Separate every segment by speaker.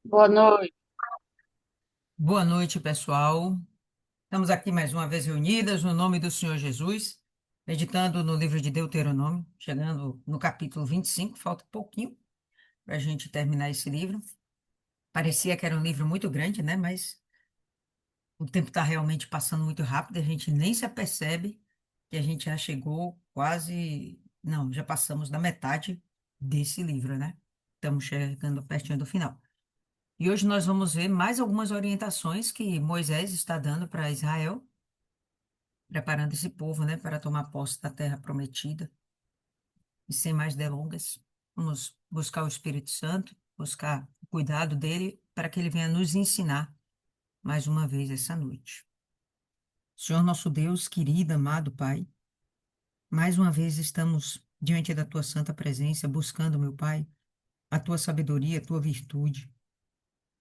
Speaker 1: Boa noite.
Speaker 2: Boa noite, pessoal. Estamos aqui mais uma vez reunidas no nome do Senhor Jesus, meditando no livro de Deuteronômio, chegando no capítulo 25. Falta pouquinho para a gente terminar esse livro. Parecia que era um livro muito grande, né? Mas o tempo está realmente passando muito rápido, a gente nem se apercebe que a gente já chegou quase. Não, já passamos da metade desse livro, né? Estamos chegando pertinho do final. E hoje nós vamos ver mais algumas orientações que Moisés está dando para Israel, preparando esse povo, né, para tomar posse da terra prometida. E sem mais delongas, vamos buscar o Espírito Santo, buscar o cuidado dele, para que ele venha nos ensinar mais uma vez essa noite. Senhor nosso Deus, querido, amado Pai, mais uma vez estamos diante da tua santa presença, buscando, meu Pai, a tua sabedoria, a tua virtude.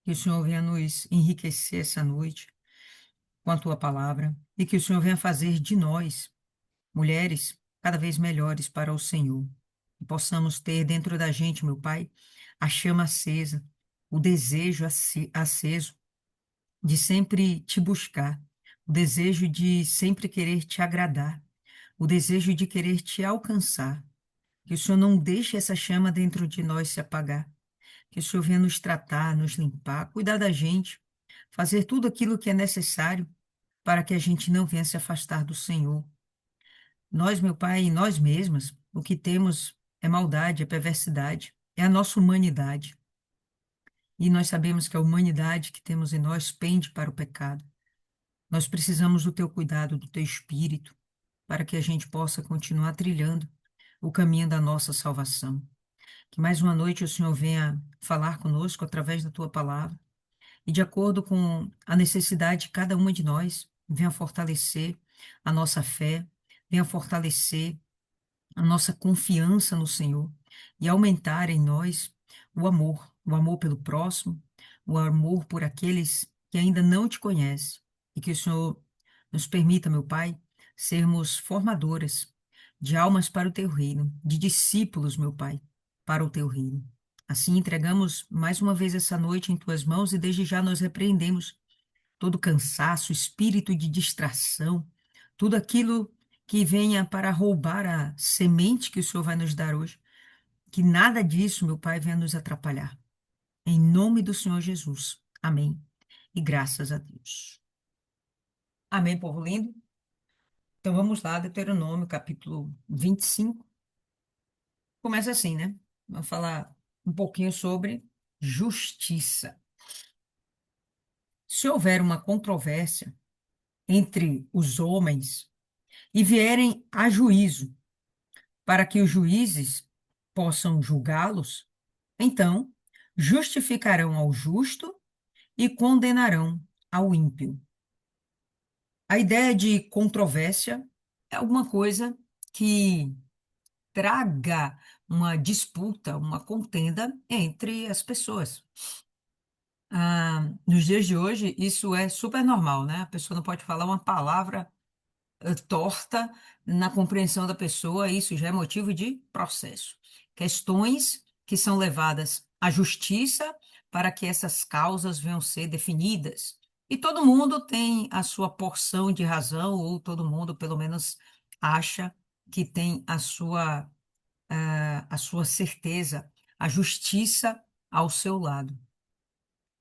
Speaker 2: Que o Senhor venha nos enriquecer essa noite com a tua palavra e que o Senhor venha fazer de nós mulheres cada vez melhores para o Senhor. E possamos ter dentro da gente, meu Pai, a chama acesa, o desejo aceso de sempre te buscar, o desejo de sempre querer te agradar, o desejo de querer te alcançar. Que o Senhor não deixe essa chama dentro de nós se apagar. Que o Senhor venha nos tratar, nos limpar, cuidar da gente, fazer tudo aquilo que é necessário para que a gente não venha se afastar do Senhor. Nós, meu Pai, e nós mesmas, o que temos é maldade, é perversidade, é a nossa humanidade. E nós sabemos que a humanidade que temos em nós pende para o pecado. Nós precisamos do teu cuidado, do teu espírito, para que a gente possa continuar trilhando o caminho da nossa salvação. Que mais uma noite o Senhor venha falar conosco através da tua palavra e, de acordo com a necessidade de cada uma de nós, venha fortalecer a nossa fé, venha fortalecer a nossa confiança no Senhor e aumentar em nós o amor pelo próximo, o amor por aqueles que ainda não te conhecem. E que o Senhor nos permita, meu Pai, sermos formadoras de almas para o teu reino, de discípulos, meu Pai, para o teu reino. Assim entregamos mais uma vez essa noite em tuas mãos e desde já nós repreendemos todo cansaço, espírito de distração, tudo aquilo que venha para roubar a semente que o Senhor vai nos dar hoje. Que nada disso, meu Pai, venha nos atrapalhar. Em nome do Senhor Jesus. Amém. E graças a Deus. Amém, povo lindo? Então vamos lá, Deuteronômio, capítulo 25. Começa assim, né? Vamos falar um pouquinho sobre justiça. Se houver uma controvérsia entre os homens e vierem a juízo, para que os juízes possam julgá-los, então justificarão ao justo e condenarão ao ímpio. A ideia de controvérsia é alguma coisa que traga uma disputa, uma contenda entre as pessoas. Nos dias de hoje, isso é super normal, né? A pessoa não pode falar uma palavra torta na compreensão da pessoa, isso já é motivo de processo. Questões que são levadas à justiça para que essas causas venham ser definidas. E todo mundo tem a sua porção de razão, ou todo mundo, pelo menos, acha que tem a sua certeza, a justiça ao seu lado.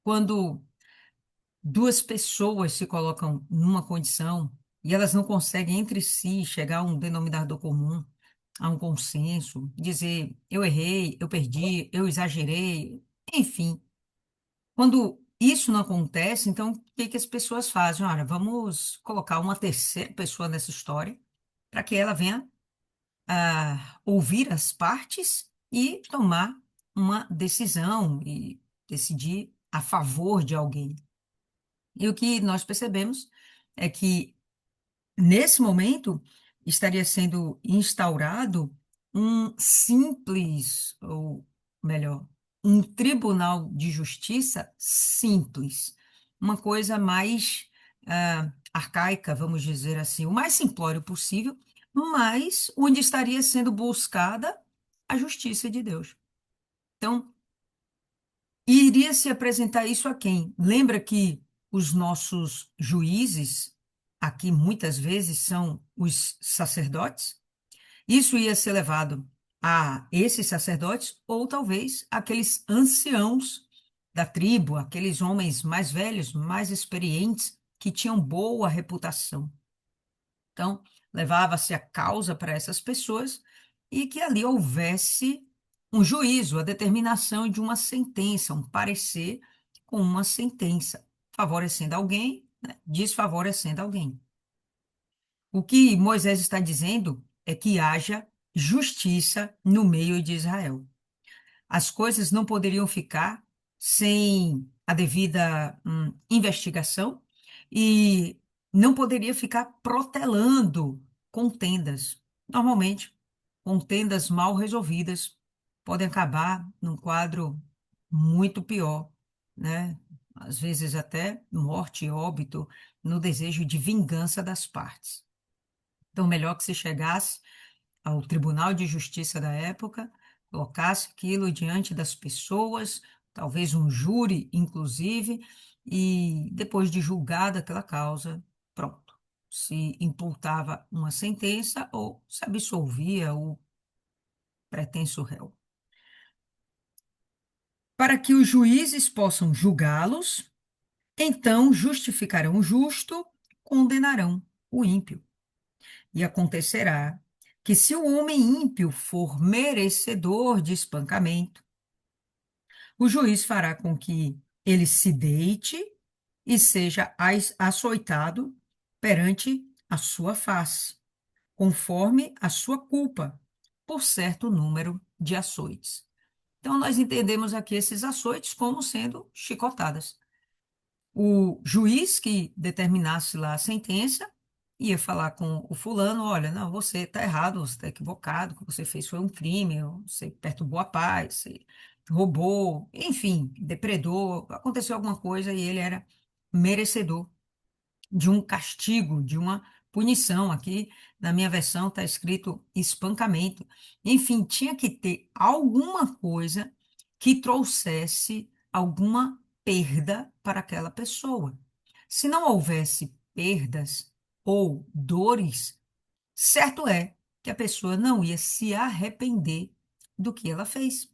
Speaker 2: Quando duas pessoas se colocam numa condição e elas não conseguem entre si chegar a um denominador comum, a um consenso, dizer eu errei, eu perdi, eu exagerei, enfim. Quando isso não acontece, então o que que as pessoas fazem? Olha, vamos colocar uma terceira pessoa nessa história para que ela venha ouvir as partes e tomar uma decisão e decidir a favor de alguém. E o que nós percebemos é que, nesse momento, estaria sendo instaurado um simples, ou melhor, um tribunal de justiça simples, uma coisa mais arcaica, vamos dizer assim, o mais simplório possível, mas onde estaria sendo buscada a justiça de Deus. Então, E iria se apresentar isso a quem? Lembra que os nossos juízes, aqui muitas vezes, são os sacerdotes? Isso ia ser levado a esses sacerdotes ou talvez aqueles anciãos da tribo, aqueles homens mais velhos, mais experientes, que tinham boa reputação. Então, levava-se a causa para essas pessoas e que ali houvesse um juízo, a determinação de uma sentença, um parecer com uma sentença, favorecendo alguém, né, desfavorecendo alguém. O que Moisés está dizendo é que haja justiça no meio de Israel. As coisas não poderiam ficar sem a devida investigação e não poderia ficar protelando contendas. Normalmente, contendas mal resolvidas podem acabar num quadro muito pior, né? Às vezes até morte e óbito no desejo de vingança das partes. Então, melhor que se chegasse ao Tribunal de Justiça da época, colocasse aquilo diante das pessoas, talvez um júri, inclusive, e depois de julgada aquela causa, pronto, se imputava uma sentença ou se absolvia o pretenso réu. Para que os juízes possam julgá-los, então justificarão o justo, condenarão o ímpio. E acontecerá que, se o homem ímpio for merecedor de espancamento, o juiz fará com que ele se deite e seja açoitado perante a sua face, conforme a sua culpa, por certo número de açoites. Então, nós entendemos aqui esses açoites como sendo chicotadas. O juiz que determinasse lá a sentença ia falar com o fulano, olha, não, você está errado, você está equivocado, o que você fez foi um crime, você perturbou a paz, você roubou, enfim, depredou, aconteceu alguma coisa e ele era merecedor de um castigo, de uma punição. Aqui na minha versão está escrito espancamento. Enfim, tinha que ter alguma coisa que trouxesse alguma perda para aquela pessoa. Se não houvesse perdas ou dores, certo é que a pessoa não ia se arrepender do que ela fez.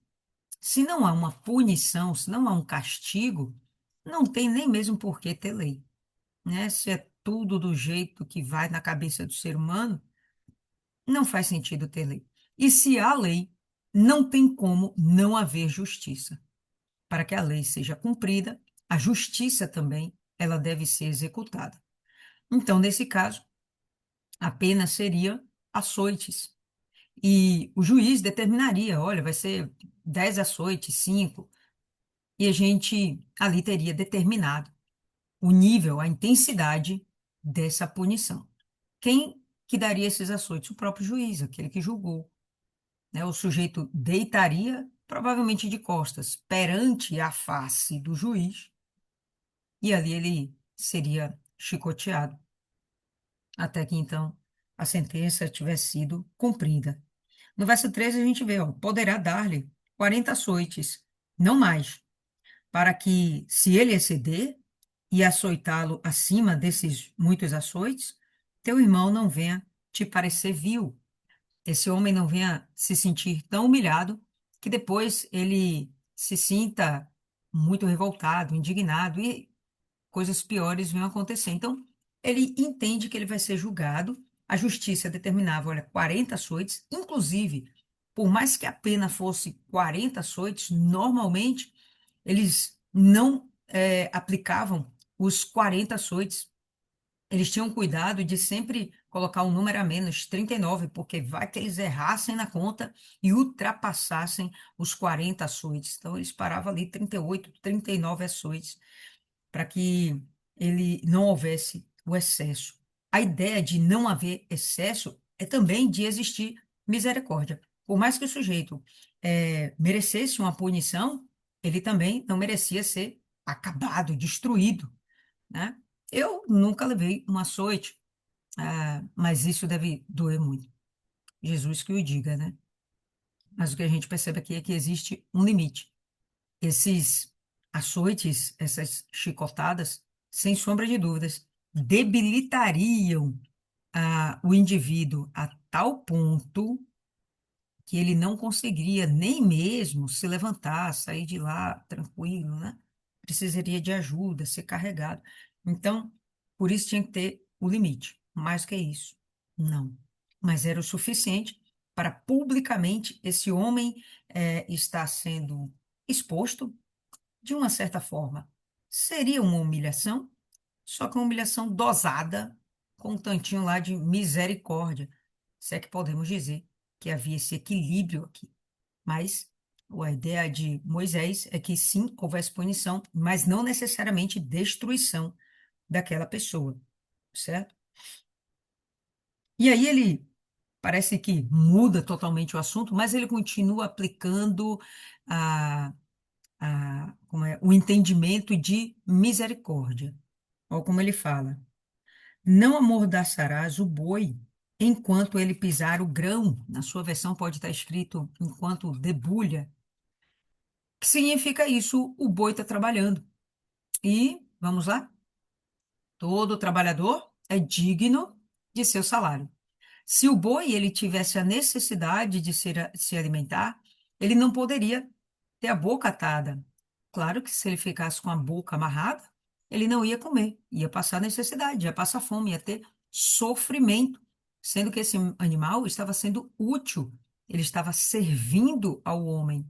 Speaker 2: Se não há uma punição, se não há um castigo, não tem nem mesmo por que ter lei, né? Se é tudo do jeito que vai na cabeça do ser humano, não faz sentido ter lei. E se há lei, não tem como não haver justiça. Para que a lei seja cumprida, a justiça também, ela deve ser executada. Então, nesse caso, a pena seria açoites. E o juiz determinaria, olha, vai ser 10 açoites, 5, e a gente ali teria determinado o nível, a intensidade dessa punição. Quem que daria esses açoites? O próprio juiz, aquele que julgou, né? O sujeito deitaria, provavelmente de costas, perante a face do juiz, e ali ele seria chicoteado, até que então a sentença tivesse sido cumprida. No verso 13 a gente vê, ó, poderá dar-lhe 40 açoites, não mais, para que, se ele exceder e açoitá-lo acima desses muitos açoites, teu irmão não venha te parecer vil, esse homem não venha se sentir tão humilhado que depois ele se sinta muito revoltado, indignado e coisas piores venham acontecer. Então, ele entende que ele vai ser julgado, a justiça determinava, olha, 40 açoites, inclusive, por mais que a pena fosse 40 açoites, normalmente eles não aplicavam os 40 açoites. Eles tinham cuidado de sempre colocar um número a menos, 39, porque vai que eles errassem na conta e ultrapassassem os 40 açoites. Então, eles paravam ali 38, 39 açoites, para que ele não houvesse o excesso. A ideia de não haver excesso é também de existir misericórdia. Por mais que o sujeito merecesse uma punição, ele também não merecia ser acabado, destruído, né? Eu nunca levei um açoite, mas isso deve doer muito. Jesus que o diga, né? Mas o que a gente percebe aqui é que existe um limite. Esses açoites, essas chicotadas, sem sombra de dúvidas, debilitariam o indivíduo a tal ponto que ele não conseguiria nem mesmo se levantar, sair de lá tranquilo, né? Precisaria de ajuda, ser carregado. Então, por isso tinha que ter o limite. Mais que isso, não. Mas era o suficiente para publicamente esse homem estar sendo exposto de uma certa forma. Seria uma humilhação, só que uma humilhação dosada, com um tantinho lá de misericórdia, se é que podemos dizer que havia esse equilíbrio aqui. Mas a ideia de Moisés é que sim, houvesse punição, mas não necessariamente destruição daquela pessoa, certo? E aí ele parece que muda totalmente o assunto, mas ele continua aplicando a, o entendimento de misericórdia. Olha como ele fala. Não amordaçarás o boi enquanto ele pisar o grão. Na sua versão pode estar escrito enquanto debulha. Que significa isso? O boi está trabalhando. E, vamos lá, todo trabalhador é digno de seu salário. Se o boi ele tivesse a necessidade de se alimentar, ele não poderia ter a boca atada. Claro que se ele ficasse com a boca amarrada, ele não ia comer, ia passar necessidade, ia passar fome, ia ter sofrimento, sendo que esse animal estava sendo útil, ele estava servindo ao homem.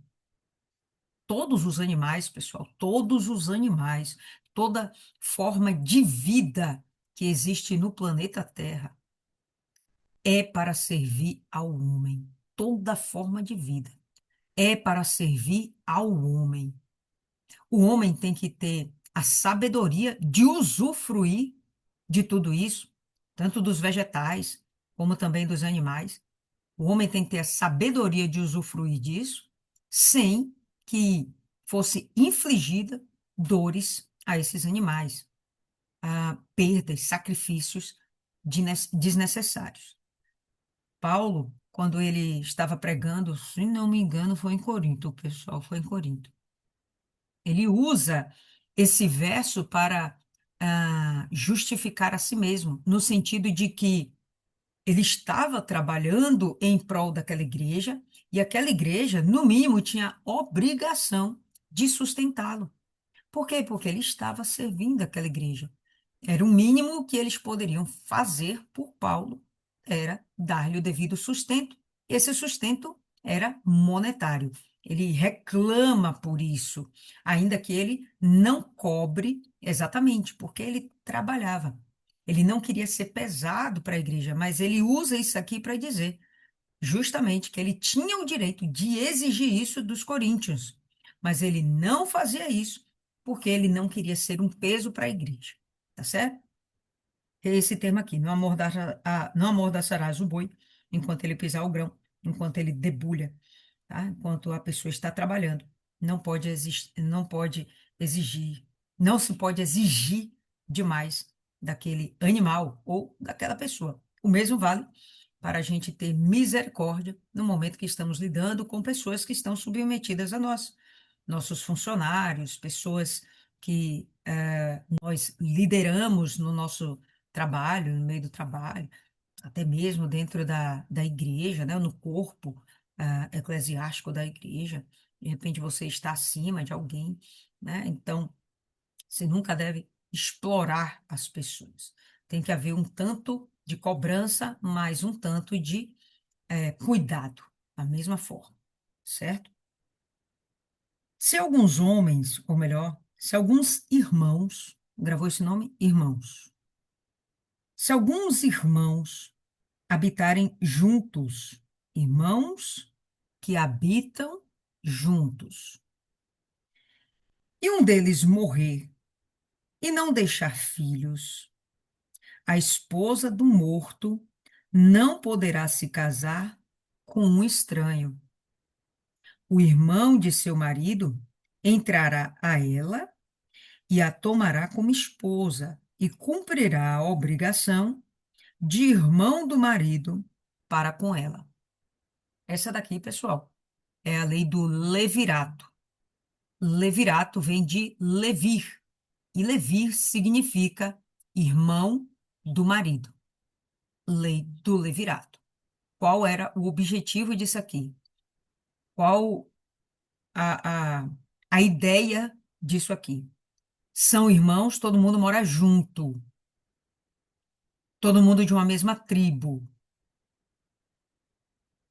Speaker 2: Todos os animais, pessoal, todos os animais, toda forma de vida que existe no planeta Terra é para servir ao homem. Toda forma de vida é para servir ao homem. O homem tem que ter a sabedoria de usufruir de tudo isso, tanto dos vegetais como também dos animais. O homem tem que ter a sabedoria de usufruir disso, sem que fosse infligida dores a esses animais, perdas, sacrifícios desnecessários. Paulo, quando ele estava pregando, se não me engano, foi em Corinto, pessoal, foi em Corinto. Ele usa esse verso para justificar a si mesmo, no sentido de que ele estava trabalhando em prol daquela igreja e aquela igreja, no mínimo, tinha obrigação de sustentá-lo. Por quê? Porque ele estava servindo aquela igreja. Era o mínimo que eles poderiam fazer por Paulo, era dar-lhe o devido sustento. Esse sustento era monetário. Ele reclama por isso, ainda que ele não cobre exatamente, porque ele trabalhava. Ele não queria ser pesado para a igreja, mas ele usa isso aqui para dizer justamente que ele tinha o direito de exigir isso dos coríntios, mas ele não fazia isso porque ele não queria ser um peso para a igreja, tá certo? É esse termo aqui, não amordaçarás o boi enquanto ele pisar o grão, enquanto ele debulha, tá? Enquanto a pessoa está trabalhando. Não pode exigir, não se pode exigir demais daquele animal ou daquela pessoa. O mesmo vale para a gente ter misericórdia no momento que estamos lidando com pessoas que estão submetidas a nós, nossos funcionários, pessoas que nós lideramos no nosso trabalho, no meio do trabalho, até mesmo dentro da igreja, né, no corpo eclesiástico da igreja. De repente você está acima de alguém, né? Então, você nunca deve explorar as pessoas. Tem que haver um tanto de cobrança, mais um tanto de cuidado, da mesma forma, certo? Se alguns homens, ou melhor, se alguns irmãos, gravou esse nome? Irmãos. Se alguns irmãos habitarem juntos, irmãos que habitam juntos, e um deles morrer e não deixar filhos, a esposa do morto não poderá se casar com um estranho. O irmão de seu marido entrará a ela e a tomará como esposa e cumprirá a obrigação de irmão do marido para com ela. Essa daqui, pessoal, é a lei do levirato. Levirato vem de levir, e levir significa irmão do marido. Lei do levirato. Qual era o objetivo disso aqui? Qual a, a, a ideia disso aqui? São irmãos, todo mundo mora junto, todo mundo de uma mesma tribo.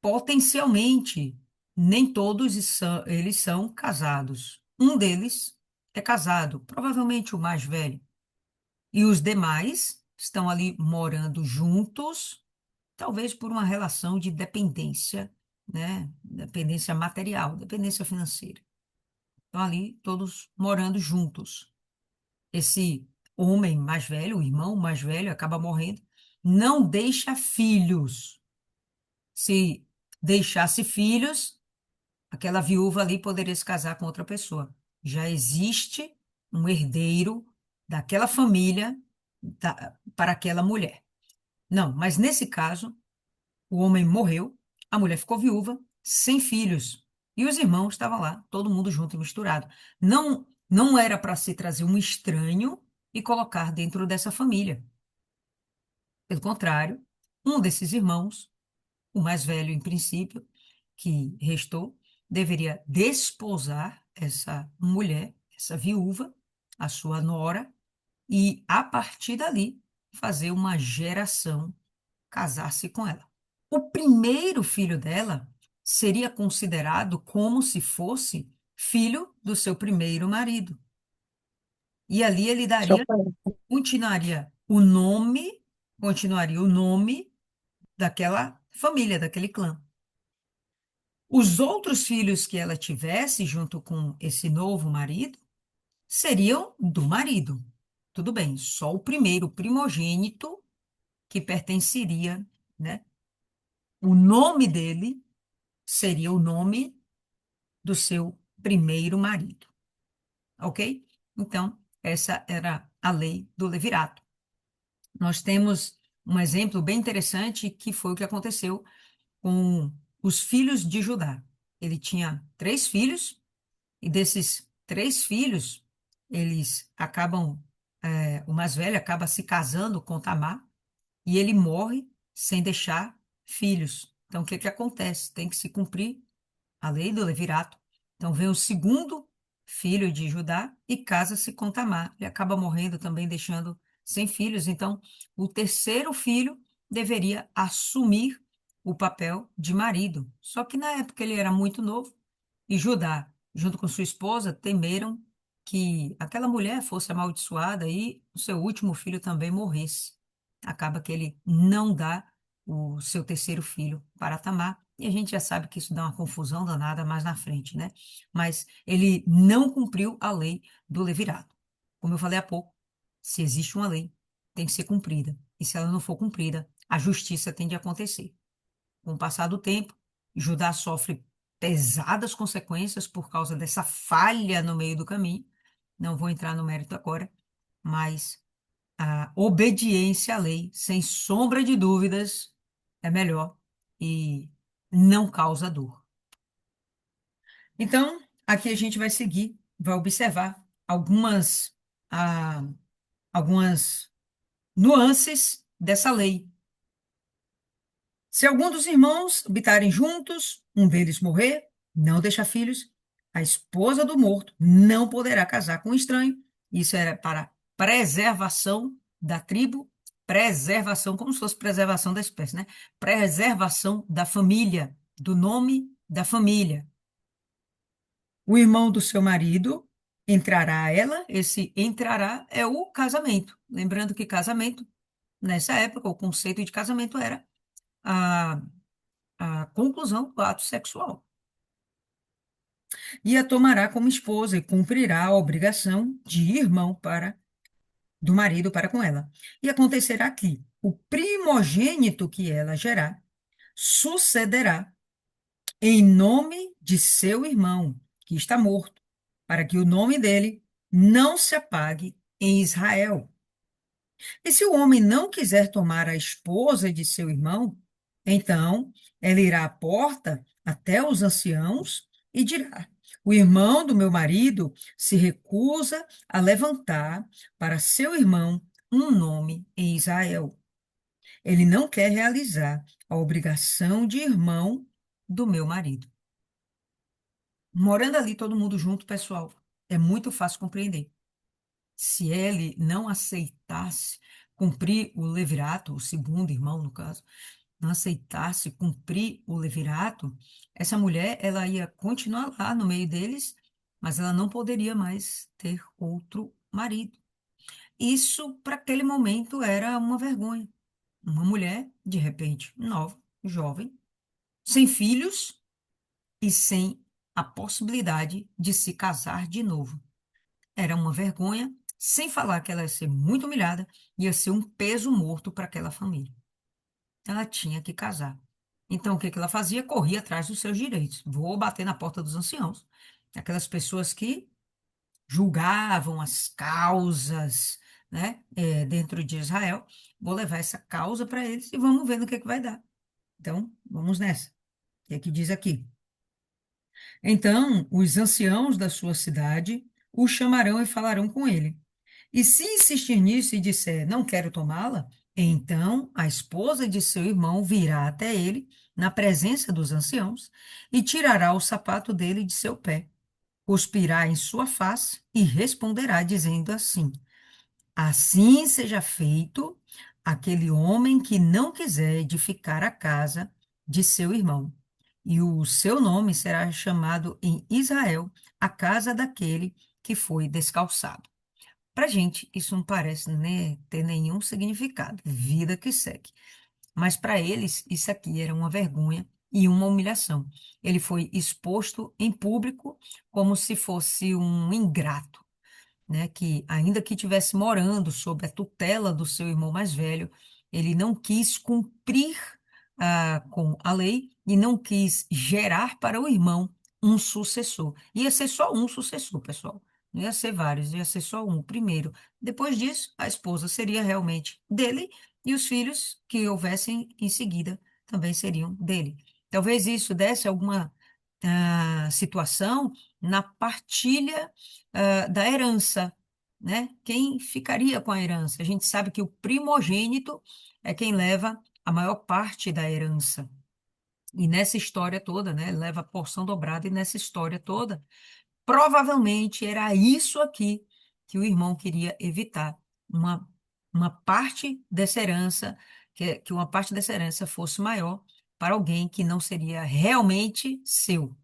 Speaker 2: Potencialmente, nem todos eles são casados. Um deles é casado, provavelmente o mais velho. E os demais estão ali morando juntos, talvez por uma relação de dependência, né? Dependência material, dependência financeira. Estão ali todos morando juntos. Esse homem mais velho, o irmão mais velho, acaba morrendo, não deixa filhos. Se deixasse filhos, aquela viúva ali poderia se casar com outra pessoa. Já existe um herdeiro daquela família para aquela mulher. Não, mas nesse caso, o homem morreu, a mulher ficou viúva, sem filhos. E os irmãos estavam lá, todo mundo junto e misturado. Não era para se trazer um estranho e colocar dentro dessa família. Pelo contrário, um desses irmãos, o mais velho em princípio, que restou, deveria desposar essa mulher, essa viúva, a sua nora, e a partir dali fazer uma geração, casar-se com ela. O primeiro filho dela seria considerado como se fosse filho do seu primeiro marido. E ali ele daria,
Speaker 1: Chocante.
Speaker 2: continuaria o nome, continuaria o nome daquela família, daquele clã. Os outros filhos que ela tivesse junto com esse novo marido seriam do marido. Tudo bem, só o primeiro, o primogênito, que pertenceria, né? O nome dele seria o nome do seu primeiro marido, ok? Então, essa era a lei do levirato. Nós temos um exemplo bem interessante que foi o que aconteceu com os filhos de Judá. Ele tinha três filhos, e desses três filhos, eles acabam, o mais velho acaba se casando com Tamar, e ele morre sem deixar filhos. Então, o que que acontece? Tem que se cumprir a lei do levirato. Então vem o segundo filho de Judá e casa-se com Tamar. Ele acaba morrendo também, deixando sem filhos. Então, o terceiro filho deveria assumir o papel de marido. Só que na época ele era muito novo e Judá, junto com sua esposa, temeram que aquela mulher fosse amaldiçoada e o seu último filho também morresse. Acaba que ele não dá o seu terceiro filho para Tamar, e a gente já sabe que isso dá uma confusão danada mais na frente, né? Mas ele não cumpriu a lei do levirato. Como eu falei há pouco, se existe uma lei, tem que ser cumprida. E se ela não for cumprida, a justiça tem de acontecer. Com o passar do tempo, Judá sofre pesadas consequências por causa dessa falha no meio do caminho. Não vou entrar no mérito agora, mas a obediência à lei, sem sombra de dúvidas, é melhor e não causa dor. Então, aqui a gente vai seguir, vai observar ah, algumas nuances dessa lei. Se algum dos irmãos habitarem juntos, um deles morrer, não deixar filhos, a esposa do morto não poderá casar com um estranho. Isso era para preservação da tribo, preservação, como se fosse preservação da espécie, né? Preservação da família, do nome da família. O irmão do seu marido entrará a ela, esse entrará é o casamento. Lembrando que casamento, nessa época, o conceito de casamento era a a conclusão do ato sexual. E a tomará como esposa e cumprirá a obrigação de irmão para do marido para com ela. E acontecerá que o primogênito que ela gerar sucederá em nome de seu irmão, que está morto, para que o nome dele não se apague em Israel. E se o homem não quiser tomar a esposa de seu irmão, então ela irá à porta até os anciãos e dirá: O irmão do meu marido se recusa a levantar para seu irmão um nome em Israel. Ele não quer realizar a obrigação de irmão do meu marido. Morando ali todo mundo junto, pessoal, é muito fácil compreender. Se ele não aceitasse cumprir o levirato, o segundo irmão, no caso, não aceitasse cumprir o levirato, essa mulher, ela ia continuar lá no meio deles, mas ela não poderia mais ter outro marido. Isso, para aquele momento, era uma vergonha. Uma mulher, de repente, nova, jovem, sem filhos e sem a possibilidade de se casar de novo. Era uma vergonha, sem falar que ela ia ser muito humilhada, ia ser um peso morto para aquela família. Ela tinha que casar. Então, o que que ela fazia? Corria atrás dos seus direitos. Vou bater na porta dos anciãos. Aquelas pessoas que julgavam as causas, né, dentro de Israel. Vou levar essa causa para eles e vamos ver no que vai dar. Então, vamos nessa. O que é que diz aqui? Então, os anciãos da sua cidade o chamarão e falarão com ele. E se insistir nisso e disser, não quero tomá-la, então a esposa de seu irmão virá até ele, na presença dos anciãos, e tirará o sapato dele de seu pé, cuspirá em sua face e responderá, dizendo assim: assim seja feito aquele homem que não quiser edificar a casa de seu irmão. E o seu nome será chamado em Israel, a casa daquele que foi descalçado. Para gente, isso não parece, né, ter nenhum significado, vida que segue. Mas para eles, isso aqui era uma vergonha e uma humilhação. Ele foi exposto em público como se fosse um ingrato, né, que ainda que estivesse morando sob a tutela do seu irmão mais velho, ele não quis cumprir com a lei e não quis gerar para o irmão um sucessor. Ia ser só um sucessor, pessoal. Não ia ser vários, ia ser só um, o primeiro. Depois disso, a esposa seria realmente dele e os filhos que houvessem em seguida também seriam dele. Talvez isso desse alguma situação na partilha da herança, né? Quem ficaria com a herança? A gente sabe que o primogênito é quem leva a maior parte da herança. E nessa história toda, né, leva a porção dobrada, e nessa história toda, provavelmente era isso aqui que o irmão queria evitar, uma, uma parte dessa herança, que uma parte dessa herança fosse maior para alguém que não seria realmente seu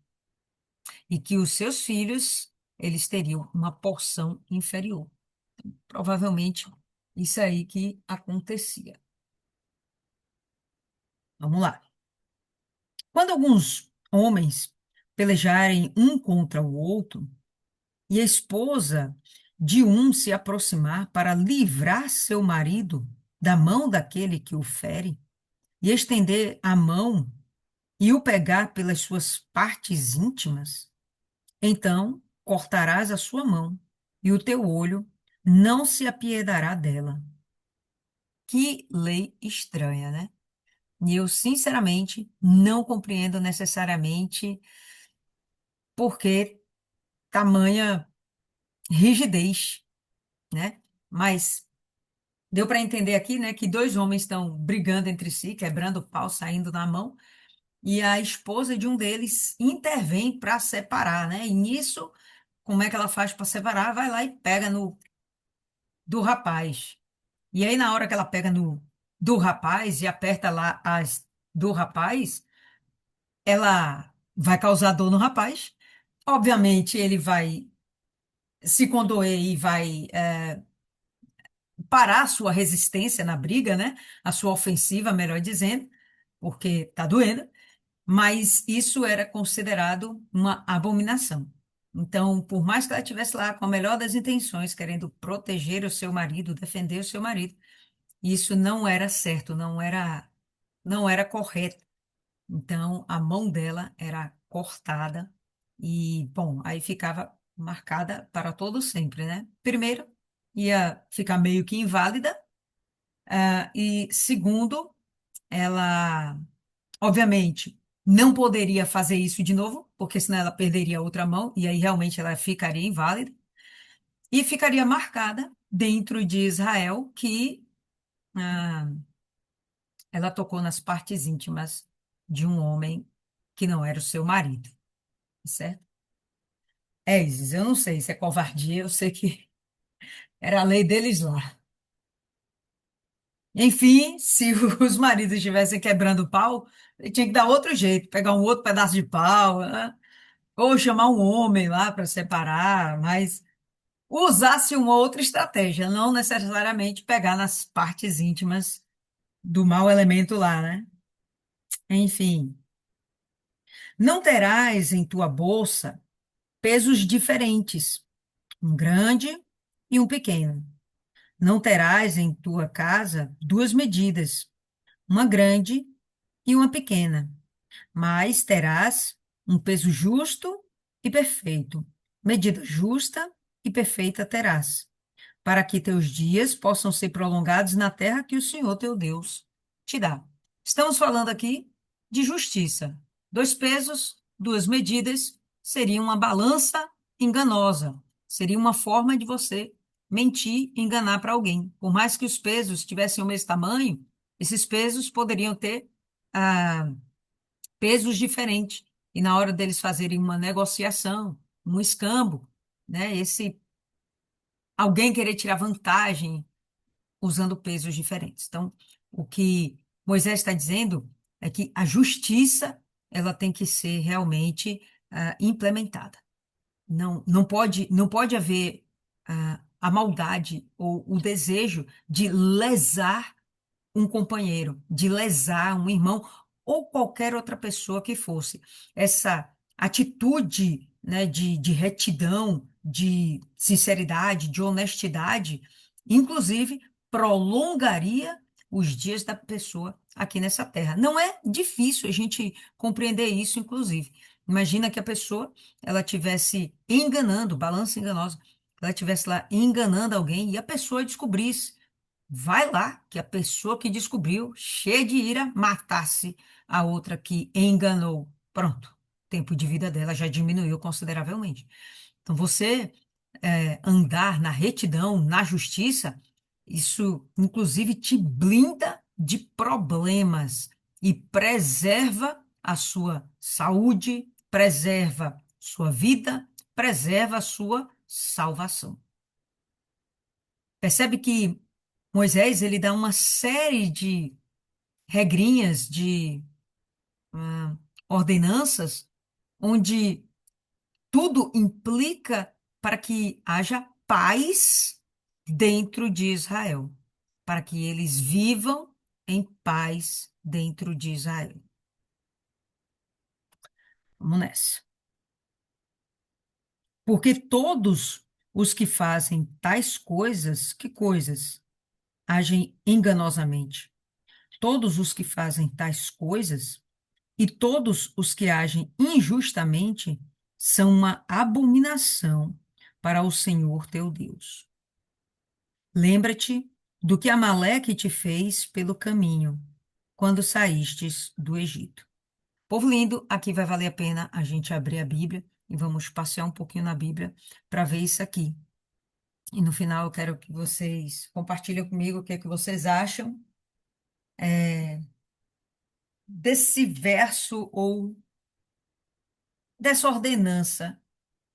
Speaker 2: e que os seus filhos, eles teriam uma porção inferior. Provavelmente isso aí que acontecia. Vamos lá. Quando alguns homens pelejarem um contra o outro e a esposa de um se aproximar para livrar seu marido da mão daquele que o fere e estender a mão e o pegar pelas suas partes íntimas, então cortarás a sua mão, e o teu olho não se apiedará dela. Que lei estranha, né? E eu, sinceramente, não compreendo necessariamente por que tamanha rigidez, né? Mas deu para entender aqui, né, que dois homens estão brigando entre si, quebrando o pau, saindo na mão, e a esposa de um deles intervém para separar, né? E nisso, como é que ela faz para separar? Vai lá e pega no do rapaz. E aí, na hora que ela pega no do rapaz e aperta lá as do rapaz, ela vai causar dor no rapaz. Obviamente, ele vai se condoer e vai parar a sua resistência na briga, né? A sua ofensiva, melhor dizendo, porque tá doendo. Mas isso era considerado uma abominação. Então, por mais que ela estivesse lá com a melhor das intenções, querendo proteger o seu marido, defender o seu marido, isso não era certo, não era correto. Então, a mão dela era cortada e, bom, aí ficava marcada para todo sempre, né? Primeiro, ia ficar meio que inválida, e segundo, ela, obviamente, não poderia fazer isso de novo, porque senão ela perderia a outra mão, e aí realmente ela ficaria inválida, e ficaria marcada dentro de Israel que ah, ela tocou nas partes íntimas de um homem que não era o seu marido, certo? É, Isis, eu não sei se é covardia, eu sei que era a lei deles lá. Enfim, se os maridos estivessem quebrando o pau, ele tinha que dar outro jeito, pegar um outro pedaço de pau, né? Ou chamar um homem lá para separar, mas usasse uma outra estratégia, não necessariamente pegar nas partes íntimas do mau elemento lá, né? Enfim, não terás em tua bolsa pesos diferentes, um grande e um pequeno. Não terás em tua casa duas medidas, uma grande e uma pequena, mas terás um peso justo e perfeito. Medida justa e perfeita terás, para que teus dias possam ser prolongados na terra que o Senhor teu Deus te dá. Estamos falando aqui de justiça. Dois pesos, duas medidas, seria uma balança enganosa. Seria uma forma de você mentir e enganar para alguém. Por mais que os pesos tivessem o mesmo tamanho, esses pesos poderiam ter ah, pesos diferentes. E na hora deles fazerem uma negociação, um escambo, né, esse alguém querer tirar vantagem usando pesos diferentes. Então, o que Moisés está dizendo é que a justiça ela tem que ser realmente implementada. Não pode haver a maldade ou o desejo de lesar um companheiro, de lesar um irmão ou qualquer outra pessoa que fosse. Essa atitude, né, de retidão, de sinceridade, de honestidade, inclusive, prolongaria os dias da pessoa aqui nessa terra. Não é difícil a gente compreender isso, inclusive. Imagina que a pessoa ela tivesse enganando, balança enganosa, ela tivesse lá enganando alguém e a pessoa descobrisse. Vai lá, que a pessoa que descobriu, cheia de ira, matasse a outra que enganou. Pronto, o tempo de vida dela já diminuiu consideravelmente. Então, você andar na retidão, na justiça, isso, inclusive, te blinda de problemas e preserva a sua saúde, preserva sua vida, preserva a sua salvação. Percebe que Moisés ele dá uma série de regrinhas, de ordenanças, onde tudo implica para que haja paz dentro de Israel, para que eles vivam em paz dentro de Israel. Vamos nessa. Porque todos os que fazem tais coisas, que coisas? Agem enganosamente. Todos os que fazem tais coisas e todos os que agem injustamente são uma abominação para o Senhor teu Deus. Lembra-te do que Amaleque te fez pelo caminho, quando saístes do Egito. Povo lindo, aqui vai valer a pena a gente abrir a Bíblia e vamos passear um pouquinho na Bíblia para ver isso aqui. E no final eu quero que vocês compartilhem comigo o que é que vocês acham desse verso ou dessa ordenança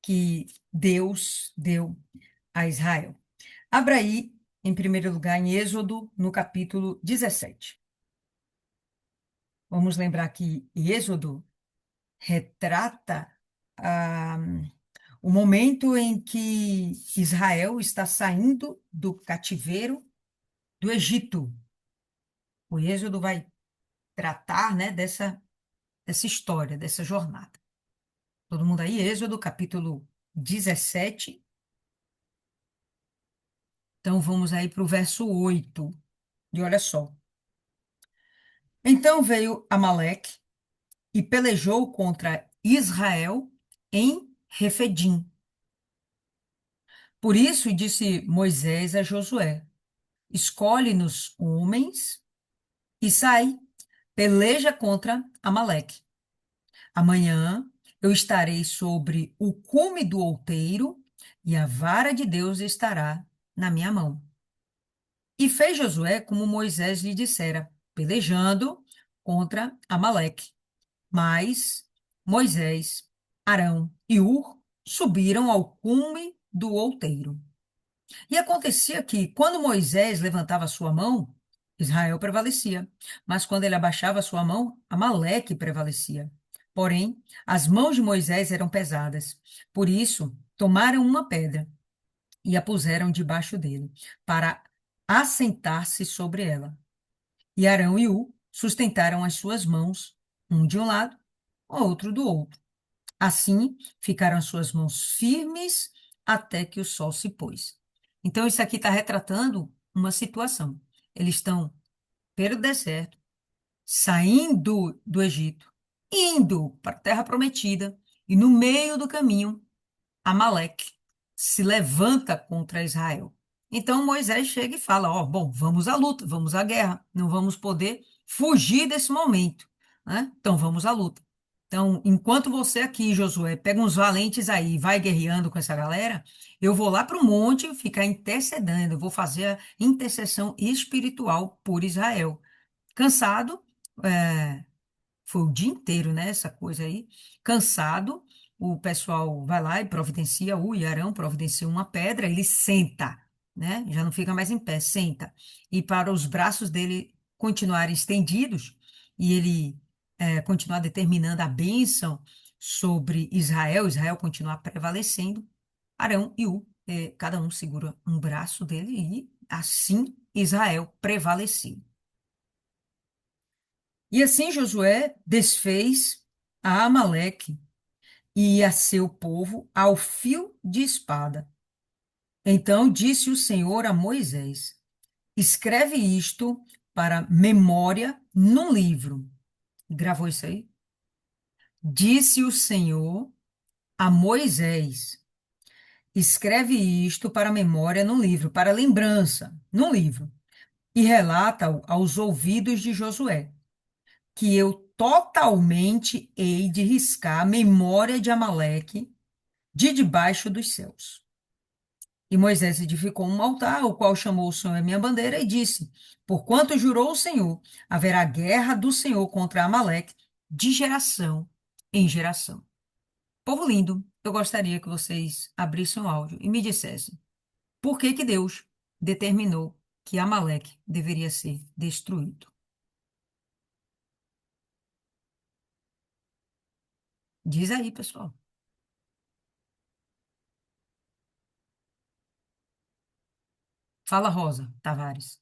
Speaker 2: que Deus deu a Israel. Abra aí, em primeiro lugar, em Êxodo, no capítulo 17. Vamos lembrar que Êxodo retrata ah, o momento em que Israel está saindo do cativeiro do Egito. O Êxodo vai tratar, né, dessa história, dessa jornada. Todo mundo aí? Êxodo, capítulo 17. Então, vamos aí para o verso 8. E olha só. Então veio Amaleque e pelejou contra Israel em Refidim. Por isso disse Moisés a Josué: escolhe-nos homens e sai, peleja contra Amaleque. Amanhã eu estarei sobre o cume do outeiro e a vara de Deus estará na minha mão. E fez Josué como Moisés lhe dissera, pelejando contra Amaleque. Mas Moisés, Arão e Hur subiram ao cume do outeiro. E acontecia que, quando Moisés levantava sua mão, Israel prevalecia. Mas quando ele abaixava sua mão, Amaleque prevalecia. Porém, as mãos de Moisés eram pesadas. Por isso, tomaram uma pedra e a puseram debaixo dele, para assentar-se sobre ela. E Arão e U sustentaram as suas mãos, um de um lado, outro do outro. Assim ficaram as suas mãos firmes até que o sol se pôs. Então, isso aqui está retratando uma situação. Eles estão pelo deserto, saindo do Egito, indo para a terra prometida, e no meio do caminho, Amaleque se levanta contra Israel. Então Moisés chega e fala: Ó, bom, vamos à luta, vamos à guerra, não vamos poder fugir desse momento, né? Então vamos à luta. Então, enquanto você aqui, Josué, pega uns valentes aí e vai guerreando com essa galera, eu vou lá para o monte ficar intercedendo, eu vou fazer a intercessão espiritual por Israel. Cansado, é, foi o dia inteiro, né? Essa coisa aí. Cansado, o pessoal vai lá e providencia, o Arão providencia uma pedra, ele senta, né? Já não fica mais em pé, senta. E para os braços dele continuarem estendidos, e ele continuar determinando a bênção sobre Israel, Israel continuar prevalecendo, Arão e cada um segura um braço dele, e assim Israel prevaleceu. E assim Josué desfez a Amaleque e a seu povo ao fio de espada. Então disse o Senhor a Moisés: escreve isto para memória num livro. Gravou isso aí? Disse o Senhor a Moisés: escreve isto para memória num livro, para lembrança, num livro, e relata-o aos ouvidos de Josué, que eu totalmente hei de riscar a memória de Amaleque de debaixo dos céus. E Moisés edificou um altar, o qual chamou o Senhor a minha bandeira, e disse: porquanto jurou o Senhor, haverá guerra do Senhor contra Amaleque de geração em geração. Povo lindo, eu gostaria que vocês abrissem o áudio e me dissessem por que que Deus determinou que Amaleque deveria ser destruído. Diz aí, pessoal. Fala, Rosa Tavares.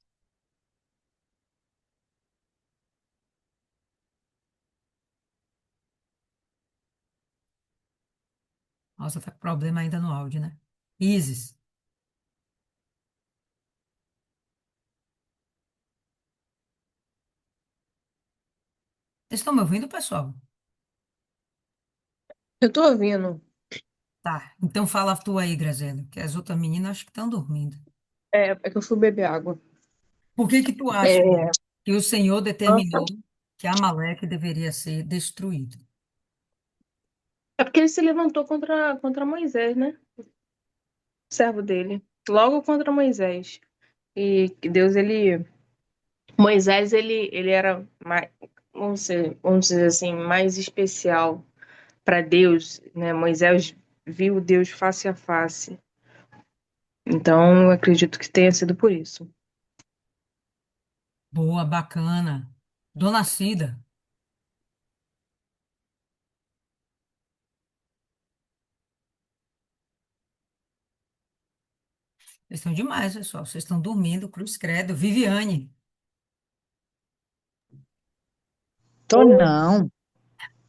Speaker 2: Nossa, tá com problema ainda no áudio, né? Isis, vocês estão me ouvindo, pessoal?
Speaker 1: Eu tô ouvindo.
Speaker 2: Tá, então fala tu aí, Graziela, que as outras meninas acho que estão dormindo.
Speaker 1: É que eu fui beber água.
Speaker 2: Por que que tu acha
Speaker 1: É,
Speaker 2: que o Senhor
Speaker 1: nossa,
Speaker 2: determinou que Amaleque deveria ser destruído?
Speaker 1: é porque ele se levantou contra Moisés, né? Servo dele. Logo contra Moisés. E que Deus, Moisés, ele era mais, vamos dizer assim, mais especial para Deus, né? Moisés viu Deus face a face. Então, eu acredito que tenha sido por isso.
Speaker 2: Boa, bacana. Dona Cida, vocês estão demais, pessoal. Vocês estão dormindo, cruz credo. Viviane,
Speaker 3: Tô não.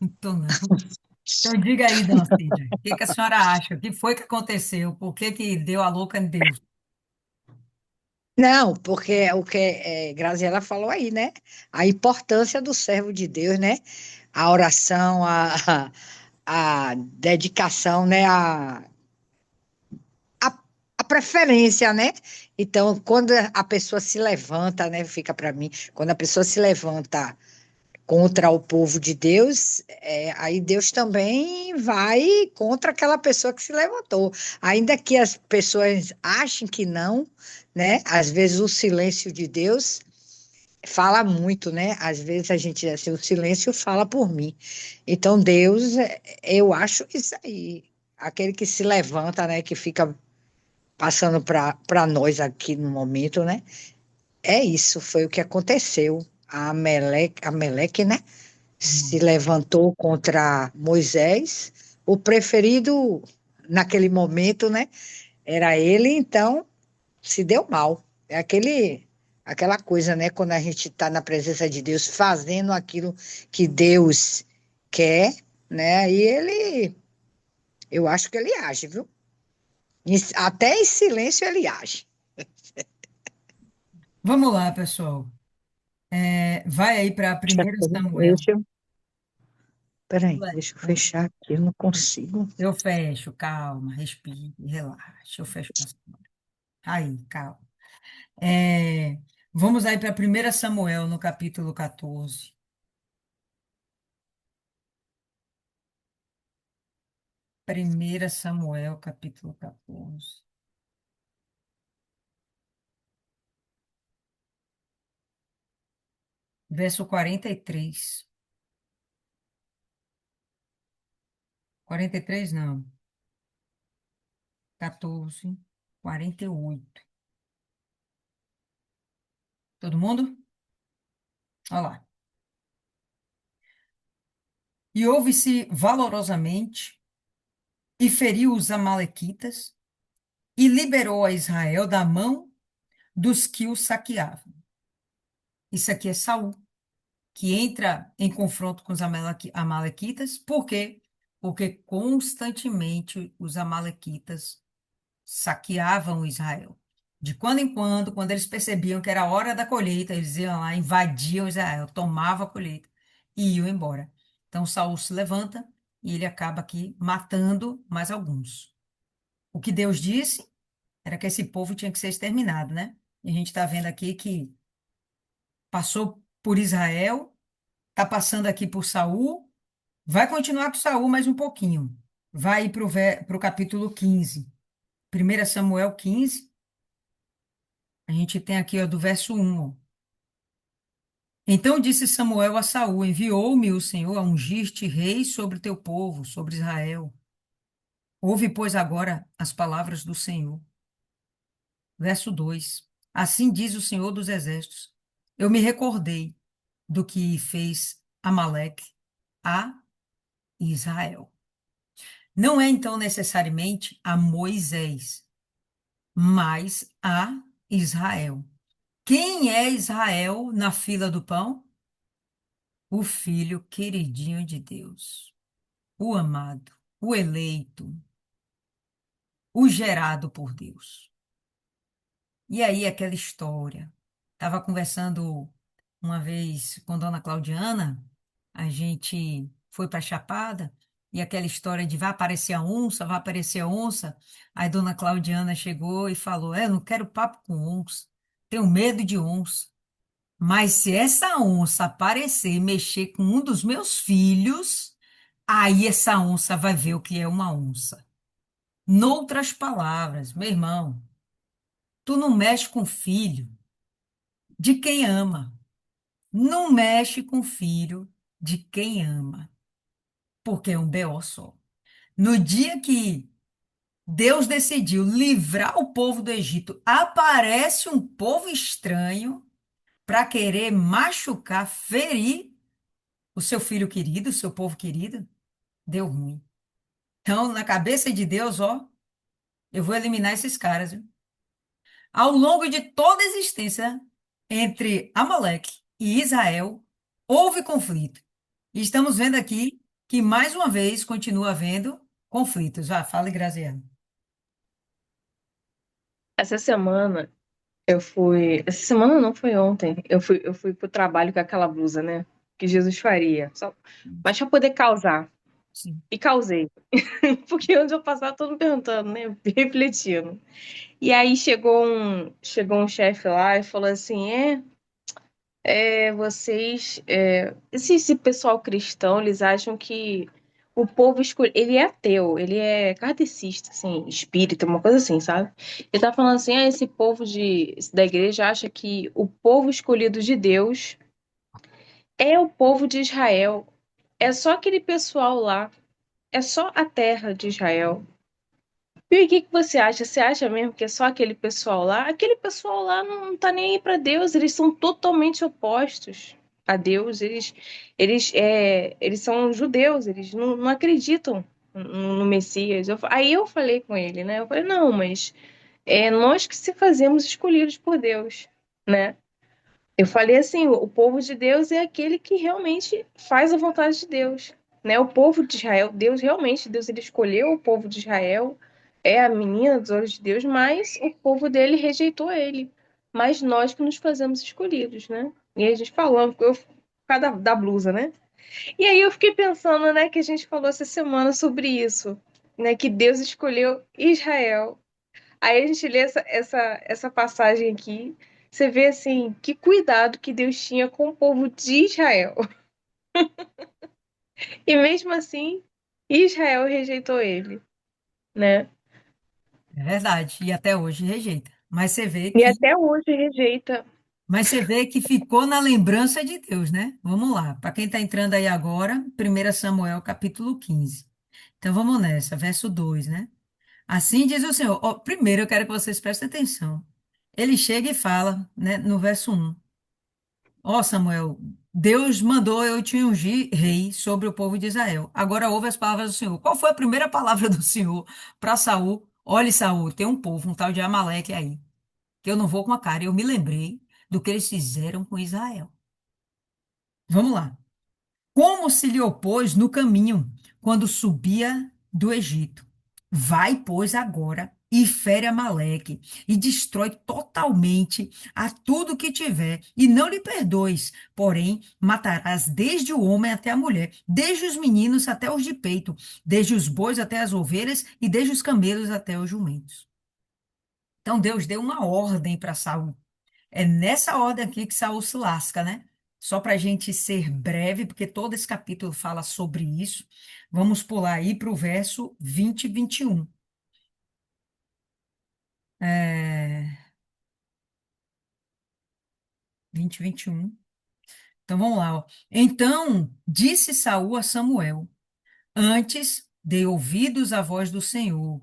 Speaker 2: então não. Então diga aí, Dona Cida, o que que a senhora acha? O que foi que aconteceu? Por que que deu a louca em Deus?
Speaker 3: Não, porque o que Graziela falou aí, né? A importância do servo de Deus, né? A oração, a dedicação, né? A, a preferência, né? Então, quando a pessoa se levanta, né? Fica para mim, quando a pessoa se levanta contra o povo de Deus, aí Deus também vai contra aquela pessoa que se levantou. Ainda que as pessoas achem que não, né? Às vezes o silêncio de Deus fala muito, né? Às vezes a gente diz assim, o silêncio fala por mim. Então Deus, eu acho isso aí. Aquele que se levanta, né? Que fica passando para nós aqui no momento, né? É isso, foi o que aconteceu. A Meleque, né? Se levantou contra Moisés. O preferido naquele momento, né? Era ele, então se deu mal. É aquela coisa, né? Quando a gente está na presença de Deus, fazendo aquilo que Deus quer, né? E ele, eu acho que ele age, viu? Até em silêncio ele age.
Speaker 2: Vamos lá, pessoal. Vai aí para primeiro Samuel.
Speaker 3: Peraí, deixa eu fechar aqui, eu não consigo.
Speaker 2: Eu fecho, calma, respire, relaxa. Eu fecho com a senhora. Aí, calma. É, vamos aí para primeiro Samuel, no capítulo 14. Primeira Samuel, capítulo 14. Verso 43. 43 não. 14, 48. Todo mundo? Olha lá. E houve-se valorosamente e feriu os amalequitas e liberou a Israel da mão dos que o saqueavam. Isso aqui é Saul, que entra em confronto com os amalequitas. Por quê? Porque constantemente os amalequitas saqueavam Israel. De quando em quando, quando eles percebiam que era a hora da colheita, eles iam lá, invadiam Israel, tomavam a colheita e iam embora. Então Saul se levanta e ele acaba aqui matando mais alguns. O que Deus disse era que esse povo tinha que ser exterminado, né? E a gente está vendo aqui que passou por Israel, está passando aqui por Saul, vai continuar com Saul mais um pouquinho. Vai para o capítulo 15. 1 Samuel 15. A gente tem aqui, ó, do verso 1. Ó. Então disse Samuel a Saul: Enviou-me o Senhor a ungir-te rei sobre o teu povo, sobre Israel. Ouve, pois, agora as palavras do Senhor. Verso 2. Assim diz o Senhor dos Exércitos: Eu me recordei do que fez Amaleque a Israel. Não é então necessariamente a Moisés, mas a Israel. Quem é Israel na fila do pão? O filho queridinho de Deus, o amado, o eleito, o gerado por Deus. E aí, aquela história. Estava conversando uma vez com Dona Claudiana, a gente foi para a Chapada, e aquela história de vai aparecer a onça, vai aparecer a onça. Aí Dona Claudiana chegou e falou: Eu não quero papo com onça, tenho medo de onça. Mas se essa onça aparecer e mexer com um dos meus filhos, aí essa onça vai ver o que é uma onça. Noutras palavras, meu irmão, tu não mexe com filho de quem ama. Não mexe com filho de quem ama, porque é um BO só. No dia que Deus decidiu livrar o povo do Egito, aparece um povo estranho para querer machucar, ferir o seu filho querido, o seu povo querido, deu ruim. Então, na cabeça de Deus, ó, eu vou eliminar esses caras, viu? Ao longo de toda a existência entre Amaleque e Israel, houve conflito. E estamos vendo aqui que, mais uma vez, continua havendo conflitos. Ah, fala, Graziano.
Speaker 1: Essa semana eu fui. Essa semana não foi ontem. Eu fui pro trabalho com aquela blusa, né? Que Jesus faria. Só... Mas pra poder causar.
Speaker 2: Sim.
Speaker 1: E causei. Porque onde eu passava, todo mundo perguntando, né? Refletindo. E aí chegou um chefe lá e falou assim: esse pessoal cristão, eles acham que o povo escolhido, ele é ateu, ele é kardecista, assim, espírita, uma coisa assim, sabe? Ele tá falando assim, esse povo da igreja acha que o povo escolhido de Deus é o povo de Israel, é só aquele pessoal lá, é só a terra de Israel. E o que que você acha? Você acha mesmo que é só aquele pessoal lá? Aquele pessoal lá não tá nem aí para Deus, eles são totalmente opostos a Deus, eles são judeus, eles não acreditam no Messias. Aí eu falei com ele, né? Eu falei, não, mas é nós que se fazemos escolhidos por Deus, né? Eu falei assim, o povo de Deus é aquele que realmente faz a vontade de Deus, né? O povo de Israel, Deus ele escolheu o povo de Israel, é a menina dos olhos de Deus, mas o povo dele rejeitou ele. Mas nós que nos fazemos escolhidos, né? E aí a gente falando, por causa da blusa, né? E aí eu fiquei pensando, né, que a gente falou essa semana sobre isso, né? Que Deus escolheu Israel. Aí a gente lê essa passagem aqui, você vê assim, que cuidado que Deus tinha com o povo de Israel. E mesmo assim, Israel rejeitou ele, né?
Speaker 2: É verdade, e até hoje rejeita.
Speaker 1: E até hoje rejeita.
Speaker 2: Mas você vê que ficou na lembrança de Deus, né? Vamos lá. Para quem está entrando aí agora, 1 Samuel capítulo 15. Então vamos nessa, verso 2, né? Assim diz o Senhor. Ó, primeiro eu quero que vocês prestem atenção. Ele chega e fala, né, no verso 1. Ó Samuel, Deus mandou eu te ungir rei sobre o povo de Israel. Agora ouve as palavras do Senhor. Qual foi a primeira palavra do Senhor para Saul? Olhe, Saul, tem um povo, um tal de Amaleque aí, que eu não vou com a cara. Eu me lembrei do que eles fizeram com Israel. Vamos lá. Como se lhe opôs no caminho, quando subia do Egito. Vai, pois, agora e fere Amaleque, e destrói totalmente a tudo que tiver, e não lhe perdoes, porém matarás desde o homem até a mulher, desde os meninos até os de peito, desde os bois até as ovelhas, e desde os camelos até os jumentos. Então Deus deu uma ordem para Saul. É nessa ordem aqui que Saul se lasca, né? Só para a gente ser breve, porque todo esse capítulo fala sobre isso. Vamos pular aí para o verso 20 e 21. É... 20 e 21. Então vamos lá. Ó. Então disse Saul a Samuel: Antes dei ouvidos à voz do Senhor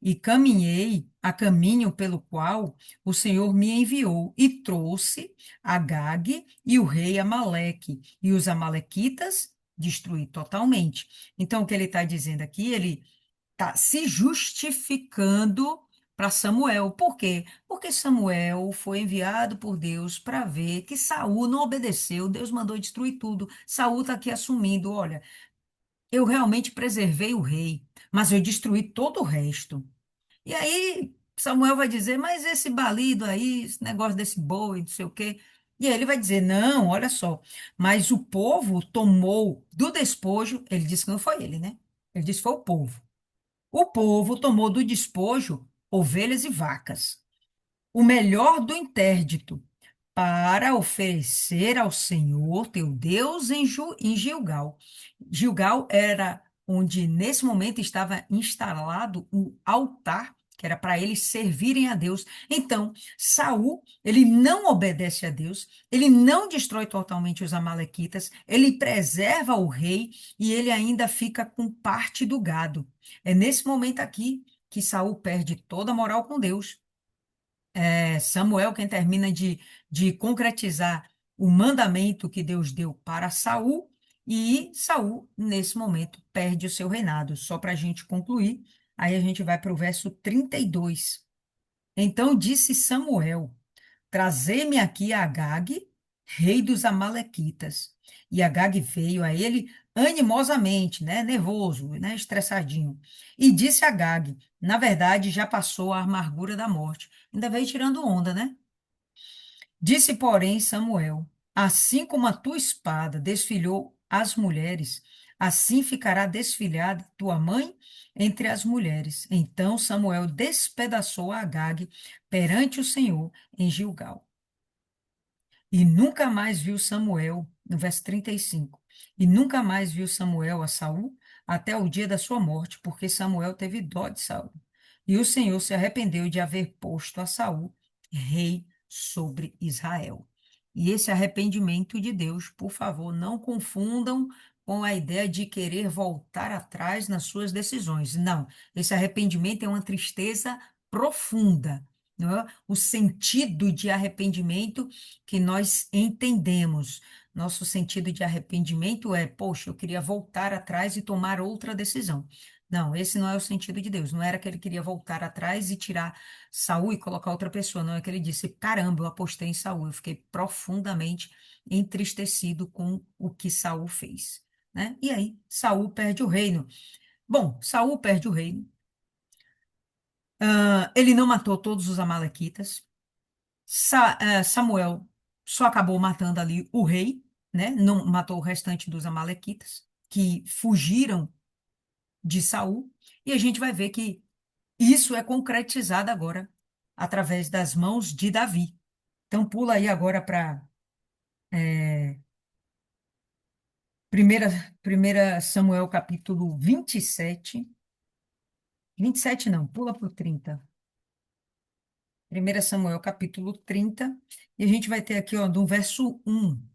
Speaker 2: e caminhei a caminho pelo qual o Senhor me enviou e trouxe Agag e o rei Amaleque e os amalequitas destruí totalmente. Então, o que ele está dizendo aqui, ele está se justificando para Samuel. Por quê? Porque Samuel foi enviado por Deus para ver que Saul não obedeceu. Deus mandou destruir tudo. Saul está aqui assumindo, olha, eu realmente preservei o rei, mas eu destruí todo o resto. E aí Samuel vai dizer, mas esse balido aí, esse negócio desse boi, não sei o quê. E aí ele vai dizer, não, olha só, mas o povo tomou do despojo, ele disse que não foi ele, né? Ele disse que foi o povo. O povo tomou do despojo ovelhas e vacas, o melhor do interdito, para oferecer ao Senhor teu Deus em Gilgal. Gilgal era onde, nesse momento, estava instalado um altar, que era para eles servirem a Deus. Então, Saul, ele não obedece a Deus, ele não destrói totalmente os amalequitas, ele preserva o rei e ele ainda fica com parte do gado. É nesse momento aqui que Saul perde toda a moral com Deus. Samuel quem termina de concretizar o mandamento que Deus deu para Saul, e Saul, nesse momento, perde o seu reinado. Só para a gente concluir, aí a gente vai para o verso 32. Então disse Samuel: Trazei-me aqui a Agag, rei dos Amalequitas. E Agag veio a ele animosamente, né, nervoso, né, estressadinho. E disse a Agag: Na verdade, já passou a amargura da morte. Ainda veio tirando onda, né? Disse, porém, Samuel: Assim como a tua espada desfilhou as mulheres, assim ficará desfilhada tua mãe entre as mulheres. Então Samuel despedaçou a Agag perante o Senhor em Gilgal. E nunca mais viu Samuel, no verso 35. E nunca mais viu Samuel a Saul até o dia da sua morte, porque Samuel teve dó de Saul. E o Senhor se arrependeu de haver posto a Saul rei sobre Israel. E esse arrependimento de Deus, por favor, não confundam com a ideia de querer voltar atrás nas suas decisões. Não, esse arrependimento é uma tristeza profunda, não é? O sentido de arrependimento que nós entendemos. Nosso sentido de arrependimento é, poxa, eu queria voltar atrás e tomar outra decisão. Não, esse não é o sentido de Deus. Não era que ele queria voltar atrás e tirar Saul e colocar outra pessoa. Não é que ele disse, caramba, eu apostei em Saul. Eu fiquei profundamente entristecido com o que Saul fez, né? E aí, Saul perde o reino. Bom, Saul perde o reino. Ele não matou todos os amalequitas. Samuel só acabou matando ali o rei, né? Não matou o restante dos amalequitas que fugiram de Saul. E a gente vai ver que isso é concretizado agora através das mãos de Davi. Então pula aí agora para primeira Samuel capítulo 27. 27 não, pula para o 30. 1 Samuel capítulo 30. E a gente vai ter aqui, ó, do verso 1.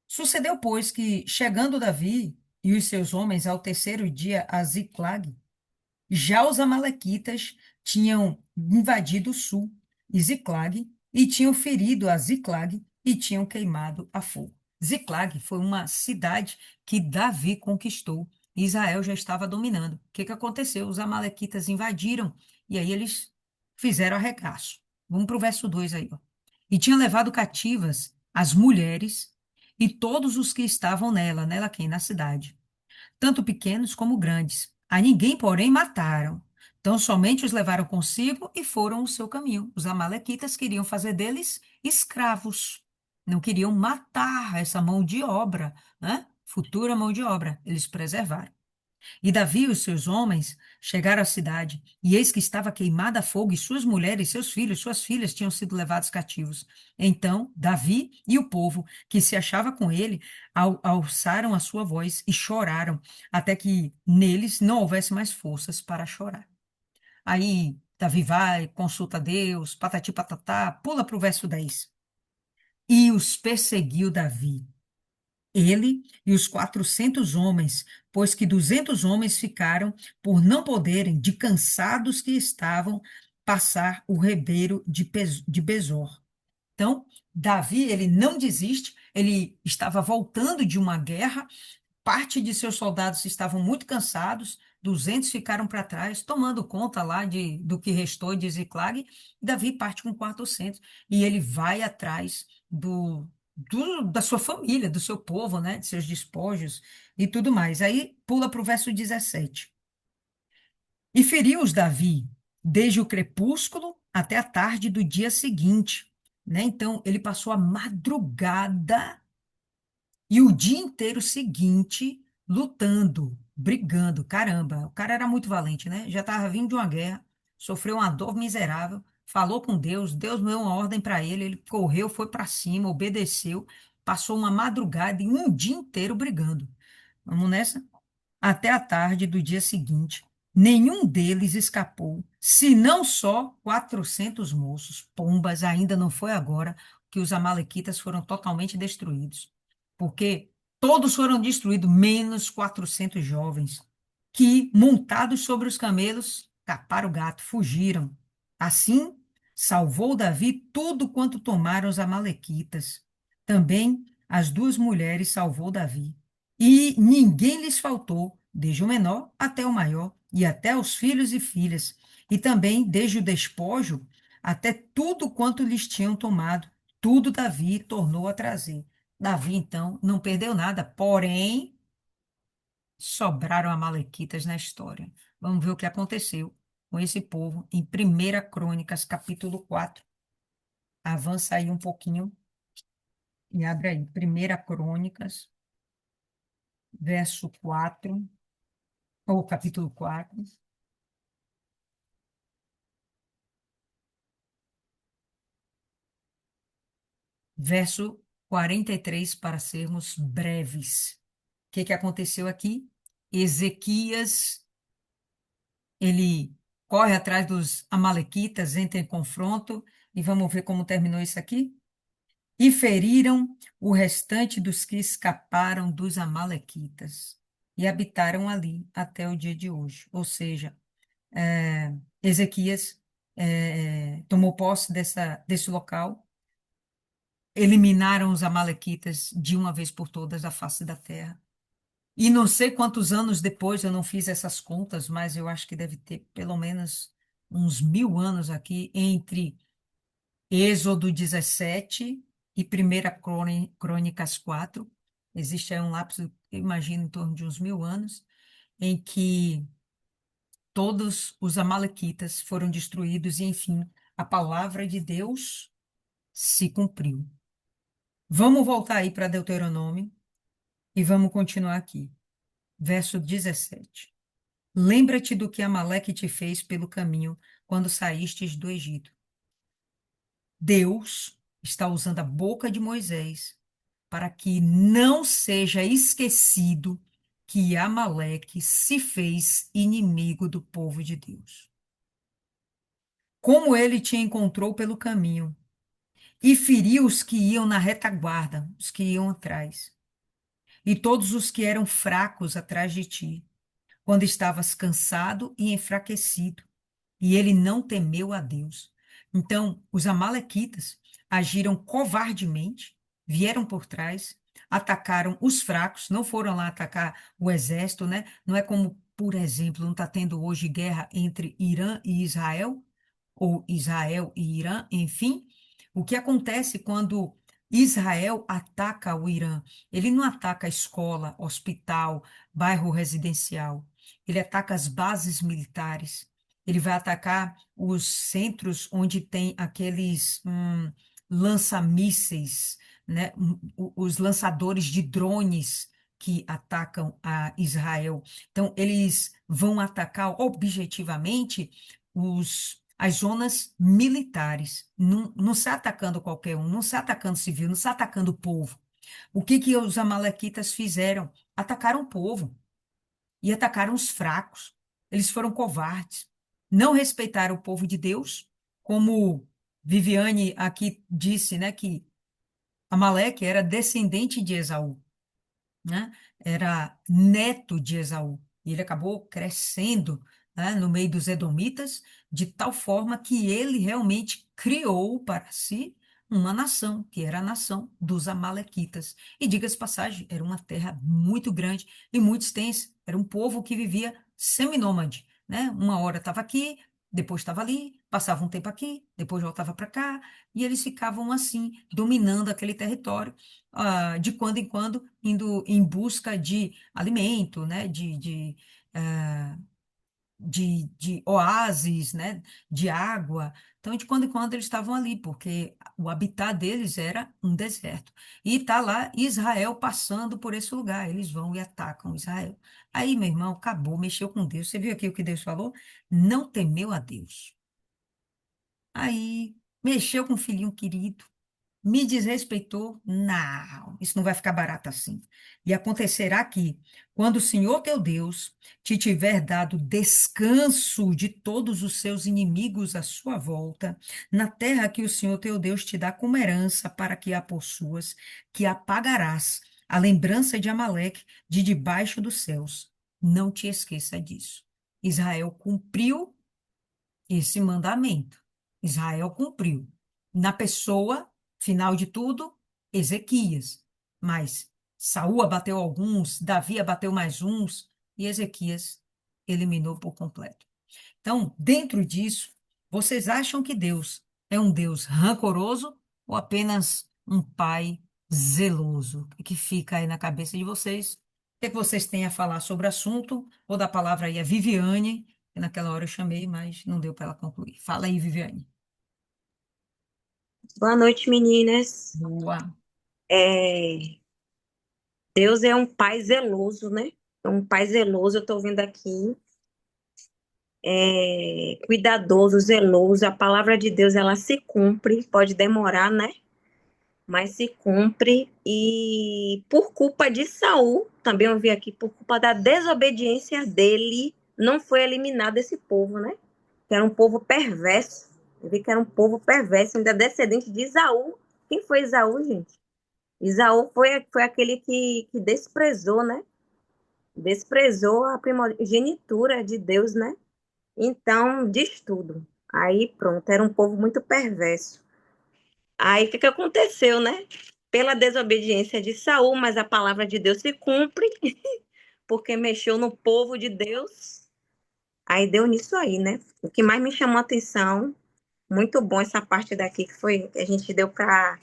Speaker 2: Sucedeu, pois, que, chegando Davi e os seus homens ao terceiro dia a Ziclag, já os amalequitas tinham invadido o sul e Ziclag, e tinham ferido a Ziclag e tinham queimado a fogo. Ziclag foi uma cidade que Davi conquistou. Israel já estava dominando. O que que aconteceu? Os amalequitas invadiram e aí eles fizeram arregaço. Vamos para o verso 2 aí, ó. E tinham levado cativas as mulheres e todos os que estavam nela quem? Na cidade, tanto pequenos como grandes. A ninguém, porém, mataram. Então, somente os levaram consigo e foram o seu caminho. Os amalequitas queriam fazer deles escravos. Não queriam matar essa mão de obra, né? Futura mão de obra. Eles preservaram. E Davi e os seus homens chegaram à cidade, e eis que estava queimada a fogo, e suas mulheres, seus filhos, suas filhas tinham sido levados cativos. Então, Davi e o povo que se achava com ele alçaram a sua voz e choraram, até que neles não houvesse mais forças para chorar. Aí, Davi vai, consulta Deus, patati patatá, pula para o verso 10. E os perseguiu Davi, ele e os 400 homens, pois que 200 homens ficaram por não poderem, de cansados que estavam, passar o ribeiro de Besor. Então, Davi, ele não desiste, ele estava voltando de uma guerra, parte de seus soldados estavam muito cansados, 200 ficaram para trás, tomando conta lá do que restou de Ziclag, e Davi parte com 400, e ele vai atrás da sua família, do seu povo, né, de seus despojos e tudo mais. Aí pula para o verso 17. E feriu-os Davi desde o crepúsculo até a tarde do dia seguinte, né? Então ele passou a madrugada e o dia inteiro seguinte lutando, brigando. Caramba, o cara era muito valente, né? Já estava vindo de uma guerra, sofreu uma dor miserável, falou com Deus, Deus deu uma ordem para ele, ele correu, foi para cima, obedeceu, passou uma madrugada e um dia inteiro brigando. Vamos nessa? Até a tarde do dia seguinte, nenhum deles escapou, senão só 400 moços. Pombas, ainda não foi agora que os amalequitas foram totalmente destruídos, porque todos foram destruídos, menos 400 jovens, que, montados sobre os camelos, caparam o gato, fugiram. Assim, salvou Davi tudo quanto tomaram os amalequitas. Também as duas mulheres salvou Davi, e ninguém lhes faltou, desde o menor até o maior, e até os filhos e filhas, e também desde o despojo até tudo quanto lhes tinham tomado, tudo Davi tornou a trazer. Davi, então, não perdeu nada, porém, sobraram amalequitas na história. Vamos ver o que aconteceu com esse povo em 1 Crônicas, capítulo 4. Avança aí um pouquinho e abre aí, 1 Crônicas, verso 4. Ou capítulo 4. verso 43, para sermos breves. O que que aconteceu aqui? Ezequias, ele corre atrás dos amalequitas, entra em confronto, e vamos ver como terminou isso aqui? E feriram o restante dos que escaparam dos amalequitas e habitaram ali até o dia de hoje. Ou seja, Ezequias tomou posse desse local, eliminaram os amalequitas de uma vez por todas da face da terra. E não sei quantos anos depois, eu não fiz essas contas, mas eu acho que deve ter pelo menos uns 1000 anos aqui entre Êxodo 17 e Primeira Crônicas 4. Existe aí um lapso, eu imagino, em torno de uns 1000 anos, em que todos os amalequitas foram destruídos e, enfim, a palavra de Deus se cumpriu. Vamos voltar aí para Deuteronômio e vamos continuar aqui. Verso 17. Lembra-te do que Amaleque te fez pelo caminho quando saístes do Egito. Deus está usando a boca de Moisés para que não seja esquecido que Amaleque se fez inimigo do povo de Deus. Como ele te encontrou pelo caminho e feriu os que iam na retaguarda, os que iam atrás, e todos os que eram fracos atrás de ti, quando estavas cansado e enfraquecido, e ele não temeu a Deus. Então, os amalequitas agiram covardemente, vieram por trás, atacaram os fracos, não foram lá atacar o exército, né? Não é como, por exemplo, não está tendo hoje guerra entre Irã e Israel, ou Israel e Irã, enfim. O que acontece quando Israel ataca o Irã? Ele não ataca a escola, hospital, bairro residencial. Ele ataca as bases militares. Ele vai atacar os centros onde tem aqueles lança-mísseis, né? Os lançadores de drones que atacam a Israel. Então, eles vão atacar objetivamente as zonas militares, não se atacando qualquer um, não se atacando civil, não se atacando o povo. O que que os amalequitas fizeram? Atacaram o povo e atacaram os fracos. Eles foram covardes, não respeitaram o povo de Deus, como Viviane aqui disse, né, que Amaleque era descendente de Esaú, né? Era neto de Esaú. E ele acabou crescendo, né, no meio dos edomitas, de tal forma que ele realmente criou para si uma nação, que era a nação dos amalequitas. E diga-se de passagem, era uma terra muito grande e muito extensa. Era um povo que vivia seminômade, né? Uma hora estava aqui, depois estava ali, passava um tempo aqui, depois voltava para cá, e eles ficavam assim, dominando aquele território, de quando em quando, indo em busca de alimento, né? Ah, de oásis, né? De água. Então, de quando em quando eles estavam ali, porque o habitat deles era um deserto. E está lá Israel passando por esse lugar. Eles vão e atacam Israel. Aí, meu irmão, acabou, mexeu com Deus. Você viu aqui o que Deus falou? Não temeu a Deus. Aí, mexeu com o filhinho querido. Me desrespeitou? Não, isso não vai ficar barato assim. E acontecerá que, quando o Senhor teu Deus te tiver dado descanso de todos os seus inimigos à sua volta, na terra que o Senhor teu Deus te dá como herança para que a possuas, que apagarás a lembrança de Amaleque de debaixo dos céus. Não te esqueça disso. Israel cumpriu esse mandamento. Israel cumpriu. Na pessoa, final de tudo, Ezequias. Mas Saúl abateu alguns, Davi abateu mais uns, e Ezequias eliminou por completo. Então, dentro disso, vocês acham que Deus é um Deus rancoroso ou apenas um pai zeloso? O que fica aí na cabeça de vocês? O que é que vocês têm a falar sobre o assunto? Vou dar a palavra aí a Viviane, que naquela hora eu chamei, mas não deu para ela concluir. Fala aí, Viviane.
Speaker 4: Boa noite, meninas.
Speaker 2: Boa.
Speaker 4: É, Deus é um pai zeloso, né? É um pai zeloso, eu estou vendo aqui. Cuidadoso, zeloso. A palavra de Deus, ela se cumpre. Pode demorar, né? mas se cumpre. E por culpa de Saul, também eu vi aqui, por culpa da desobediência dele, não foi eliminado esse povo, né? Que era um povo perverso. Eu vi que era um povo perverso, ainda descendente de Isaú. Quem foi Isaú, gente? Isaú foi aquele que desprezou, né? Desprezou a primogenitura de Deus, né? Então, diz tudo. Aí, pronto, era um povo muito perverso. Aí, o que aconteceu, né? Pela desobediência de Saul, mas a palavra de Deus se cumpre, porque mexeu no povo de Deus. Aí deu nisso aí, né? O que mais me chamou a atenção, muito bom essa parte daqui, que foi que a gente deu para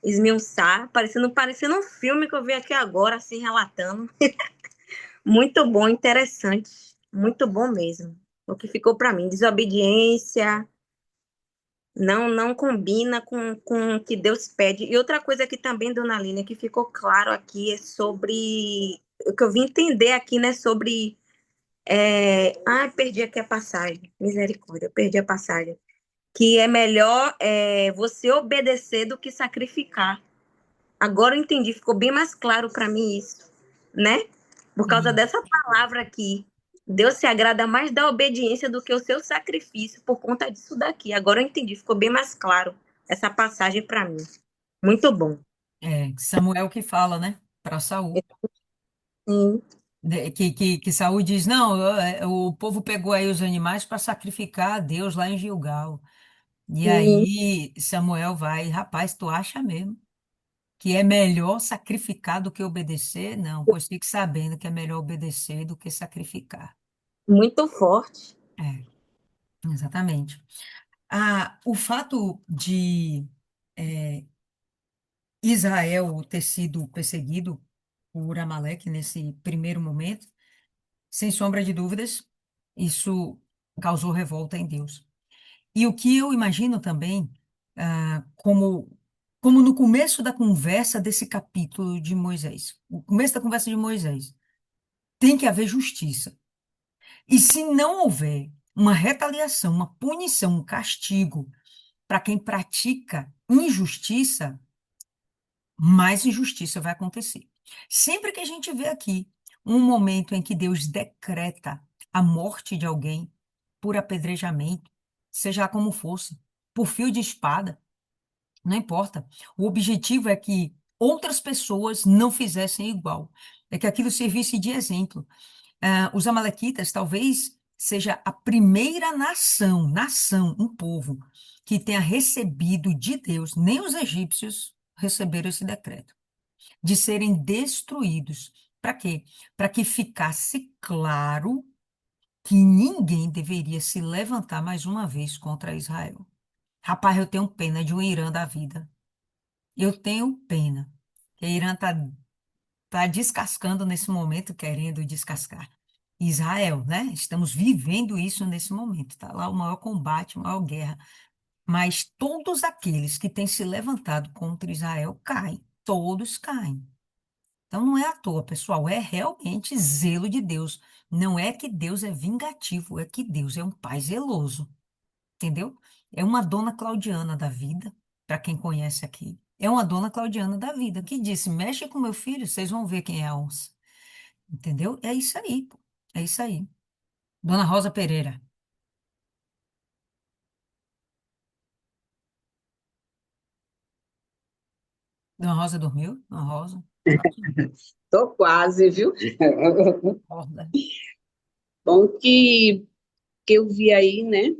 Speaker 4: esmiuçar, parecendo um filme que eu vi aqui agora, assim, relatando. Muito bom, interessante. Muito bom mesmo. O que ficou para mim, desobediência, não combina com o que Deus pede. E outra coisa que também, dona Aline, que ficou claro aqui é sobre o que eu vim entender aqui, né? Sobre. Perdi aqui a passagem. Misericórdia, eu perdi a passagem. Que é melhor você obedecer do que sacrificar. Agora eu entendi, ficou bem mais claro para mim isso, né? Por causa
Speaker 2: Isso.
Speaker 4: dessa palavra aqui. Deus se agrada mais da obediência do que o seu sacrifício por conta disso daqui. Agora eu entendi, ficou bem mais claro essa passagem para mim. Muito bom.
Speaker 2: É, Samuel que fala, né, para Saul.
Speaker 4: Sim,
Speaker 2: Que Saul diz: não, o povo pegou aí os animais para sacrificar a Deus lá em Gilgal. E
Speaker 4: sim.
Speaker 2: aí Samuel vai: rapaz, tu acha mesmo que é melhor sacrificar do que obedecer? Não, pois fique sabendo que é melhor obedecer do que sacrificar.
Speaker 4: Muito forte.
Speaker 2: É, exatamente. O fato de é, Israel ter sido perseguido por Amaleque nesse primeiro momento, sem sombra de dúvidas, isso causou revolta em Deus. E o que eu imagino também, como no começo da conversa desse capítulo de Moisés, o começo da conversa de Moisés, tem que haver justiça. E se não houver uma retaliação, uma punição, um castigo para quem pratica injustiça, mais injustiça vai acontecer. Sempre que a gente vê aqui um momento em que Deus decreta a morte de alguém por apedrejamento, seja como fosse, por fio de espada, não importa. O objetivo é que outras pessoas não fizessem igual, é que aquilo servisse de exemplo. Os amalequitas talvez seja a primeira nação, um povo que tenha recebido de Deus, nem os egípcios receberam esse decreto de serem destruídos. Para quê? Para que ficasse claro que ninguém deveria se levantar mais uma vez contra Israel. Rapaz, eu tenho pena de um Irã da vida. Eu tenho pena. Que a Irã tá descascando nesse momento, querendo descascar. Israel, né? Estamos vivendo isso nesse momento. Está lá o maior combate, a maior guerra. Mas todos aqueles que têm se levantado contra Israel caem. Todos caem. Então não é à toa, pessoal, é realmente zelo de Deus. Não é que Deus é vingativo, é que Deus é um pai zeloso, entendeu? É uma dona Claudiana da vida, para quem conhece aqui. É uma dona Claudiana da vida que disse: mexe com meu filho, vocês vão ver quem é a onça. Entendeu? É isso aí, pô. É isso aí. Dona Rosa Pereira. Dona Rosa dormiu? Dona Rosa?
Speaker 5: Tô quase, viu?
Speaker 2: Acorda.
Speaker 5: Bom que eu vi aí, né?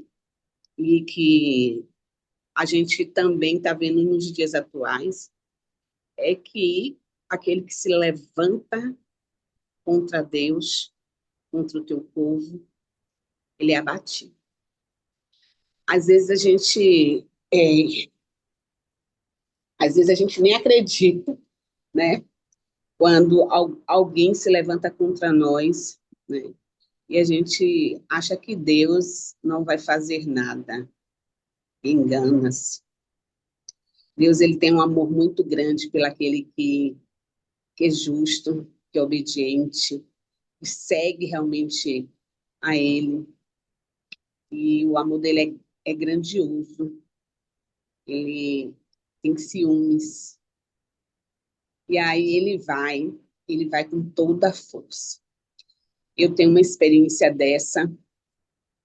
Speaker 5: E que a gente também está vendo nos dias atuais, é que aquele que se levanta contra Deus, contra o teu povo, ele é abatido. Às vezes a gente, às vezes a gente nem acredita, né? Quando alguém se levanta contra nós, né? E a gente acha que Deus não vai fazer nada. Engana-se. Deus ele tem um amor muito grande pelo aquele que é justo, que é obediente, que segue realmente a Ele. E o amor dele é grandioso. Ele tem ciúmes. E aí ele vai com toda a força. Eu tenho uma experiência dessa,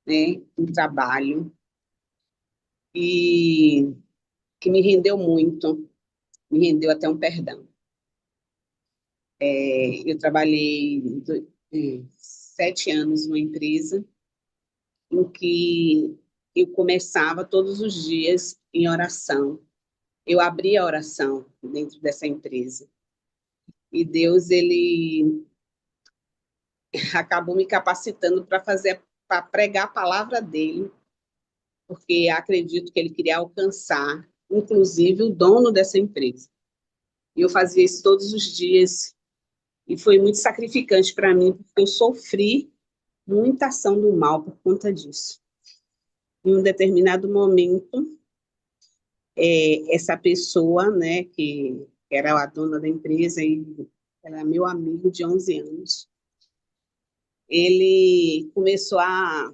Speaker 5: né, no trabalho, e que me rendeu muito, me rendeu até um perdão. Eu trabalhei 7 anos numa empresa em que eu começava todos os dias em oração. Eu abria a oração dentro dessa empresa. E Deus, ele acabou me capacitando para pregar a palavra dele, porque acredito que ele queria alcançar, inclusive, o dono dessa empresa. E eu fazia isso todos os dias, e foi muito sacrificante para mim, porque eu sofri muita ação do mal por conta disso. Em um determinado momento, essa pessoa, né, que era a dona da empresa e era meu amigo de 11 anos, ele começou a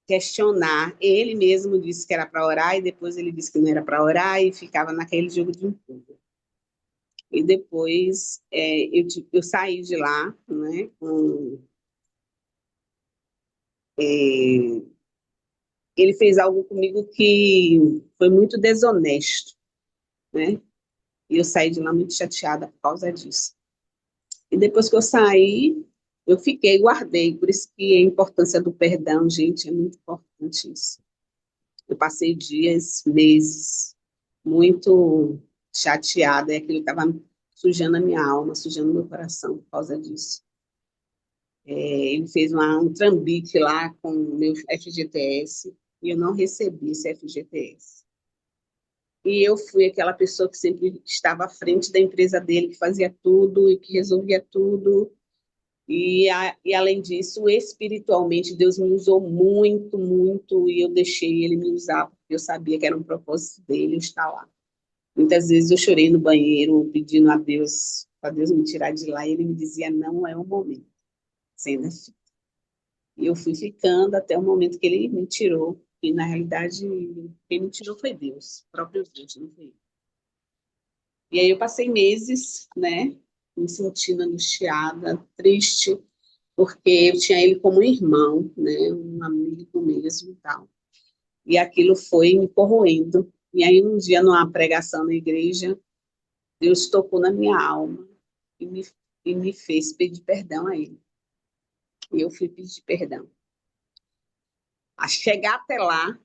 Speaker 5: questionar. Ele mesmo disse que era para orar e depois ele disse que não era para orar e ficava naquele jogo de empurra. E depois eu saí de lá, né, ele fez algo comigo que foi muito desonesto, né? E eu saí de lá muito chateada por causa disso. E depois que eu saí, eu fiquei, guardei. Por isso que a importância do perdão, gente, é muito importante isso. Eu passei dias, meses, muito chateada, e aquilo estava sujando a minha alma, sujando meu coração por causa disso. Ele fez um trambique lá com o meu FGTS, e eu não recebi esse FGTS. E eu fui aquela pessoa que sempre estava à frente da empresa dele, que fazia tudo e que resolvia tudo. E além disso, espiritualmente, Deus me usou muito, muito, e eu deixei ele me usar, porque eu sabia que era um propósito dele eu estar lá. Muitas vezes eu chorei no banheiro, pedindo a Deus, para Deus me tirar de lá, e ele me dizia, não é o momento, sendo assim. E eu fui ficando até o momento que ele me tirou, e na realidade, quem me tirou foi Deus, o próprio Deus, não foi eu. E aí eu passei meses, né, me sentindo angustiada, triste, porque eu tinha ele como um irmão, né, um amigo mesmo e tal. E aquilo foi me corroendo. E aí um dia, numa pregação na igreja, Deus tocou na minha alma e me, e me fez pedir perdão a ele. E eu fui pedir perdão. A chegar até lá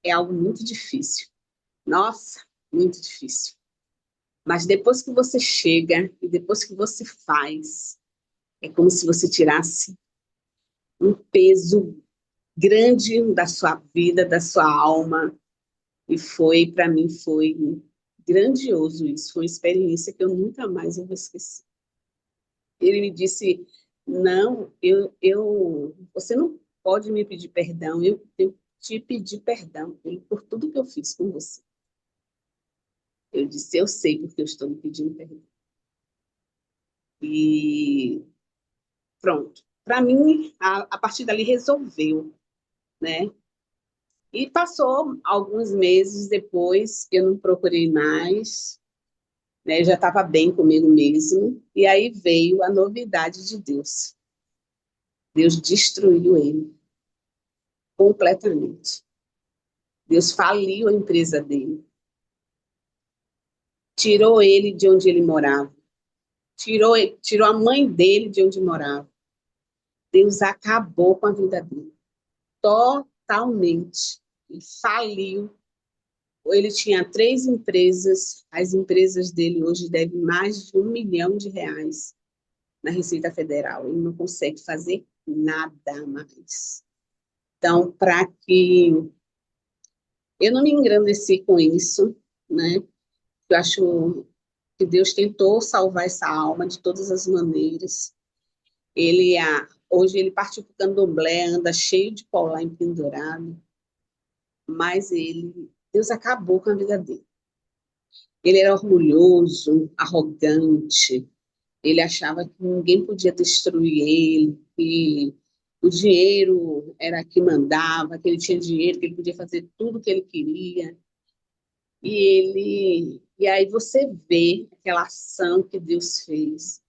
Speaker 5: é algo muito difícil. Nossa, muito difícil. Mas depois que você chega e depois que você faz, é como se você tirasse um peso grande da sua vida, da sua alma. E foi, para mim, foi grandioso isso. Foi uma experiência que eu nunca mais vou esquecer. Ele me disse, não, você não pode me pedir perdão, eu tenho que te pedir perdão por tudo que eu fiz com você. Eu disse, eu sei porque eu estou me pedindo perdão. E pronto. Para mim, a partir dali resolveu, né? E passou alguns meses depois, eu não procurei mais, né? Eu já estava bem comigo mesmo. E aí veio a novidade de Deus. Deus destruiu ele completamente. Deus faliu a empresa dele. Tirou ele de onde ele morava. Tirou a mãe dele de onde morava. Deus acabou com a vida dele. Totalmente. Ele faliu. Ele tinha 3 empresas. As empresas dele hoje devem mais de R$ 1 milhão na Receita Federal. Ele não consegue fazer nada mais. Então, para que eu não me engrandeci com isso, né? Eu acho que Deus tentou salvar essa alma de todas as maneiras. Hoje ele partiu para o candomblé, anda cheio de colar empendurado, mas Deus acabou com a vida dele. Ele era orgulhoso, arrogante, ele achava que ninguém podia destruir ele, que o dinheiro era que mandava, que ele tinha dinheiro, que ele podia fazer tudo o que ele queria. E ele E aí você vê aquela ação que Deus fez.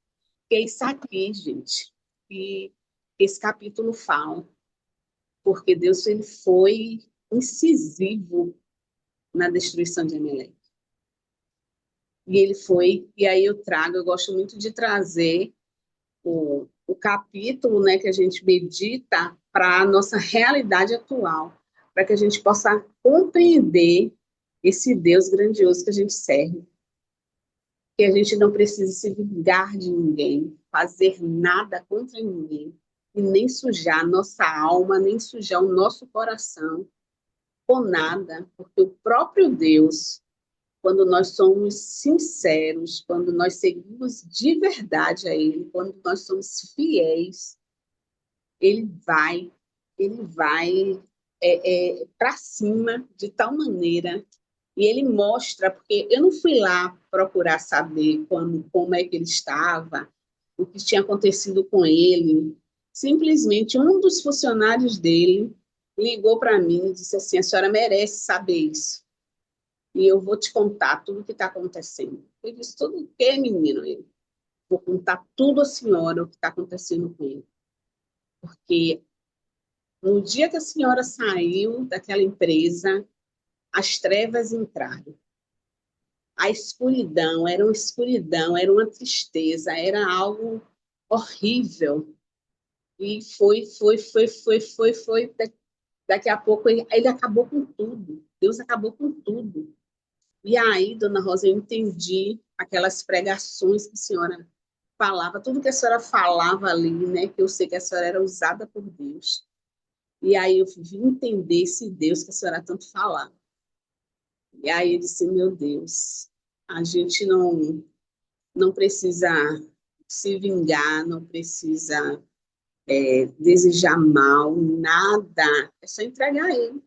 Speaker 5: Que é isso aqui, gente, que esse capítulo fala. Porque Deus ele foi incisivo na destruição de Amaleque. E ele foi, e aí eu gosto muito de trazer o capítulo, né, que a gente medita para a nossa realidade atual, para que a gente possa compreender esse Deus grandioso que a gente serve, que a gente não precisa se vingar de ninguém, fazer nada contra ninguém, e nem sujar nossa alma, nem sujar o nosso coração com nada, porque o próprio Deus, quando nós somos sinceros, quando nós seguimos de verdade a Ele, quando nós somos fiéis, Ele vai, Ele vai para cima de tal maneira e Ele mostra, porque eu não fui lá procurar saber como é que ele estava, o que tinha acontecido com ele. Simplesmente um dos funcionários dele ligou para mim e disse assim: a senhora merece saber isso. E eu vou te contar tudo o que está acontecendo. Eu disse: tudo o quê, menino? Eu vou contar tudo à senhora o que está acontecendo com ele. Porque no dia que a senhora saiu daquela empresa, as trevas entraram. A escuridão, era uma tristeza, era algo horrível. E foi. Daqui a pouco ele acabou com tudo. Deus acabou com tudo. E aí, dona Rosa, eu entendi aquelas pregações que a senhora falava, tudo que a senhora falava ali, né? Que eu sei que a senhora era usada por Deus. E aí eu vim entender esse Deus que a senhora tanto falava. E aí eu disse: meu Deus, a gente não precisa se vingar, não precisa desejar mal, nada. É só entregar a Ele.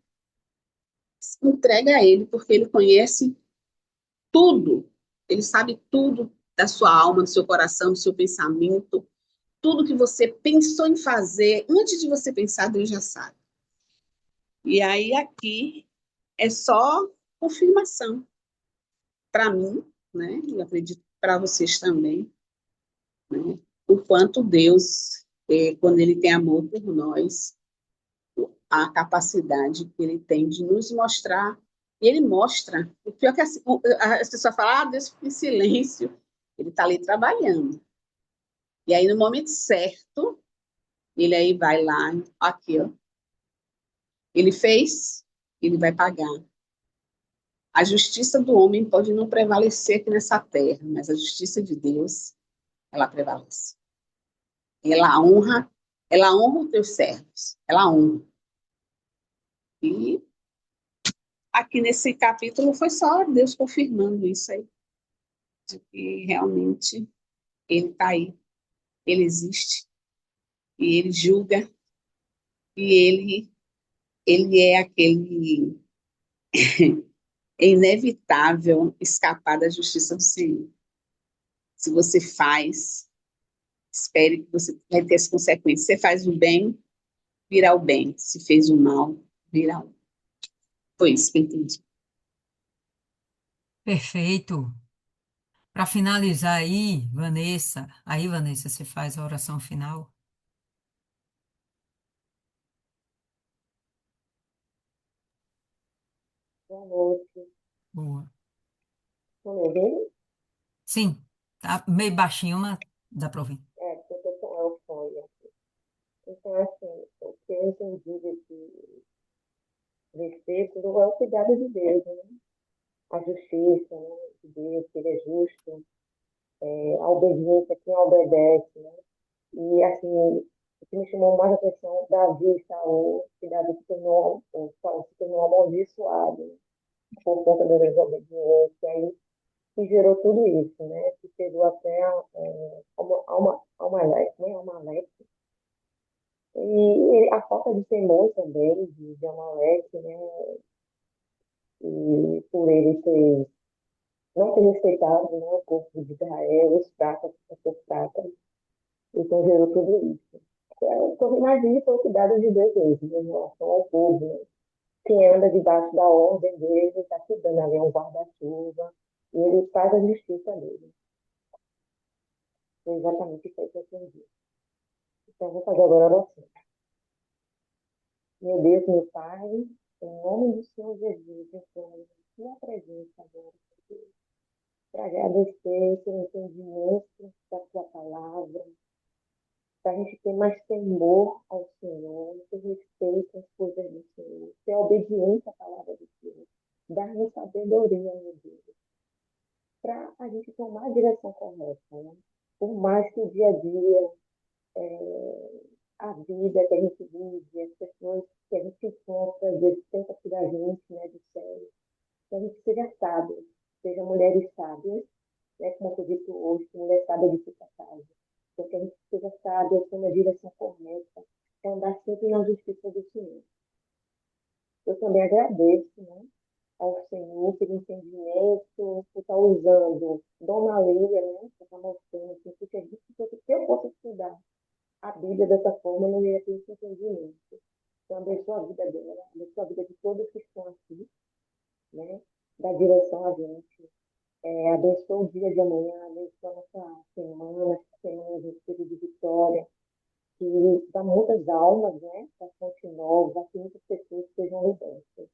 Speaker 5: Entrega a Ele, porque Ele conhece tudo. Ele sabe tudo da sua alma, do seu coração, do seu pensamento. Tudo que você pensou em fazer, antes de você pensar, Deus já sabe. E aí aqui é só confirmação para mim, né? Eu acredito para vocês também, né? O quanto Deus, quando Ele tem amor por nós, a capacidade que Ele tem de nos mostrar, e Ele mostra. O pior é que as pessoas falam: ah, Deus fica em silêncio. Ele está ali trabalhando. E aí, no momento certo, ele aí vai lá, aqui, ó. Ele fez, ele vai pagar. A justiça do homem pode não prevalecer aqui nessa terra, mas a justiça de Deus, ela prevalece. Ela honra, ela honra os teus servos, ela honra. E aqui nesse capítulo foi só Deus confirmando isso aí, de que realmente ele está aí, ele existe, e ele julga, e ele é aquele é inevitável escapar da justiça do Senhor. Se você faz, espere que você vai ter as consequências. Se você faz o bem, virá o bem. Se fez o mal, virá o mal. Foi isso que eu entendi.
Speaker 2: Perfeito. Para finalizar aí, Vanessa, você faz a oração final.
Speaker 4: Boa noite.
Speaker 2: Boa.
Speaker 4: Estão me ouvindo?
Speaker 2: Sim, tá meio baixinho, mas dá para ouvir.
Speaker 4: Porque eu estou com eufória. Então, assim, o que eu entendi desse versículo é o cuidado de Deus, né? A justiça, né, de Deus, que Ele é justo, a obediência, quem obedece, né? E, assim, o que me chamou mais a atenção, Davi e Saul, que Davi se tornou, o Saul se tornou amaldiçoado, né, por conta da desobediência, aí que gerou tudo isso, né? Que chegou até Amaleque, né? Amaleque. E a falta de temor também de Amaleque, né? E por ele ter, não ter respeitado, né, o povo de Israel, os pratas, os pratas, então gerou tudo isso. Então, imagine foi o cuidado de Deus mesmo, em relação ao povo, né? Quem anda debaixo da ordem dele está se dando ali um guarda-chuva,
Speaker 6: E ele faz a justiça dele. Foi exatamente isso aí que eu entendi. Então, eu vou fazer agora a oração. Meu Deus, meu Pai, em nome do Senhor Jesus, eu estou na presença agora, para agradecer pelo entendimento da tua palavra, para a gente ter mais temor ao Senhor, ter respeito às coisas do Senhor, ter obediência à palavra do Senhor, dar-nos sabedoria, meu Deus, para a gente tomar a direção correta, né? Por mais que o dia a dia, a vida que a gente vive, as pessoas que a gente encontra, às vezes tenta tirar a gente, né, do sério, que a gente seja sábio, seja mulheres sábias, né, como eu disse hoje, que mulher sábia edifica a casa. Então, que a gente seja sábia, tome a direção correta, para andar sempre na justiça do Senhor. Eu também agradeço, né, ao Senhor pelo entendimento, por estar usando Dona Leila, né, para estar mostrando assim, porque a gente, se eu fosse estudar a Bíblia dessa forma, eu não ia ter esse entendimento. Então, abençoa a vida dela, abençoa a vida de todos que estão aqui, né, dá direção a gente. Abençoa o dia de amanhã, abençoa a nossa semana de espírito de vitória, que dá muitas almas, né, para a fonte nova, que muitas pessoas sejam libertas.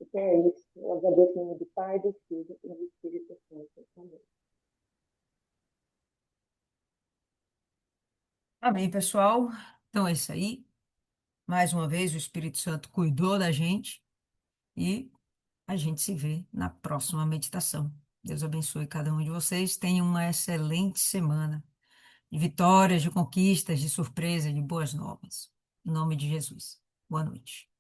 Speaker 6: Então é isso. Eu agradeço em nome do Pai, do Filho e do Espírito Santo. Amém.
Speaker 2: Amém, pessoal. Então é isso aí. Mais uma vez, o Espírito Santo cuidou da gente e a gente se vê na próxima meditação. Deus abençoe cada um de vocês. Tenham uma excelente semana de vitórias, de conquistas, de surpresa, de boas novas. Em nome de Jesus. Boa noite.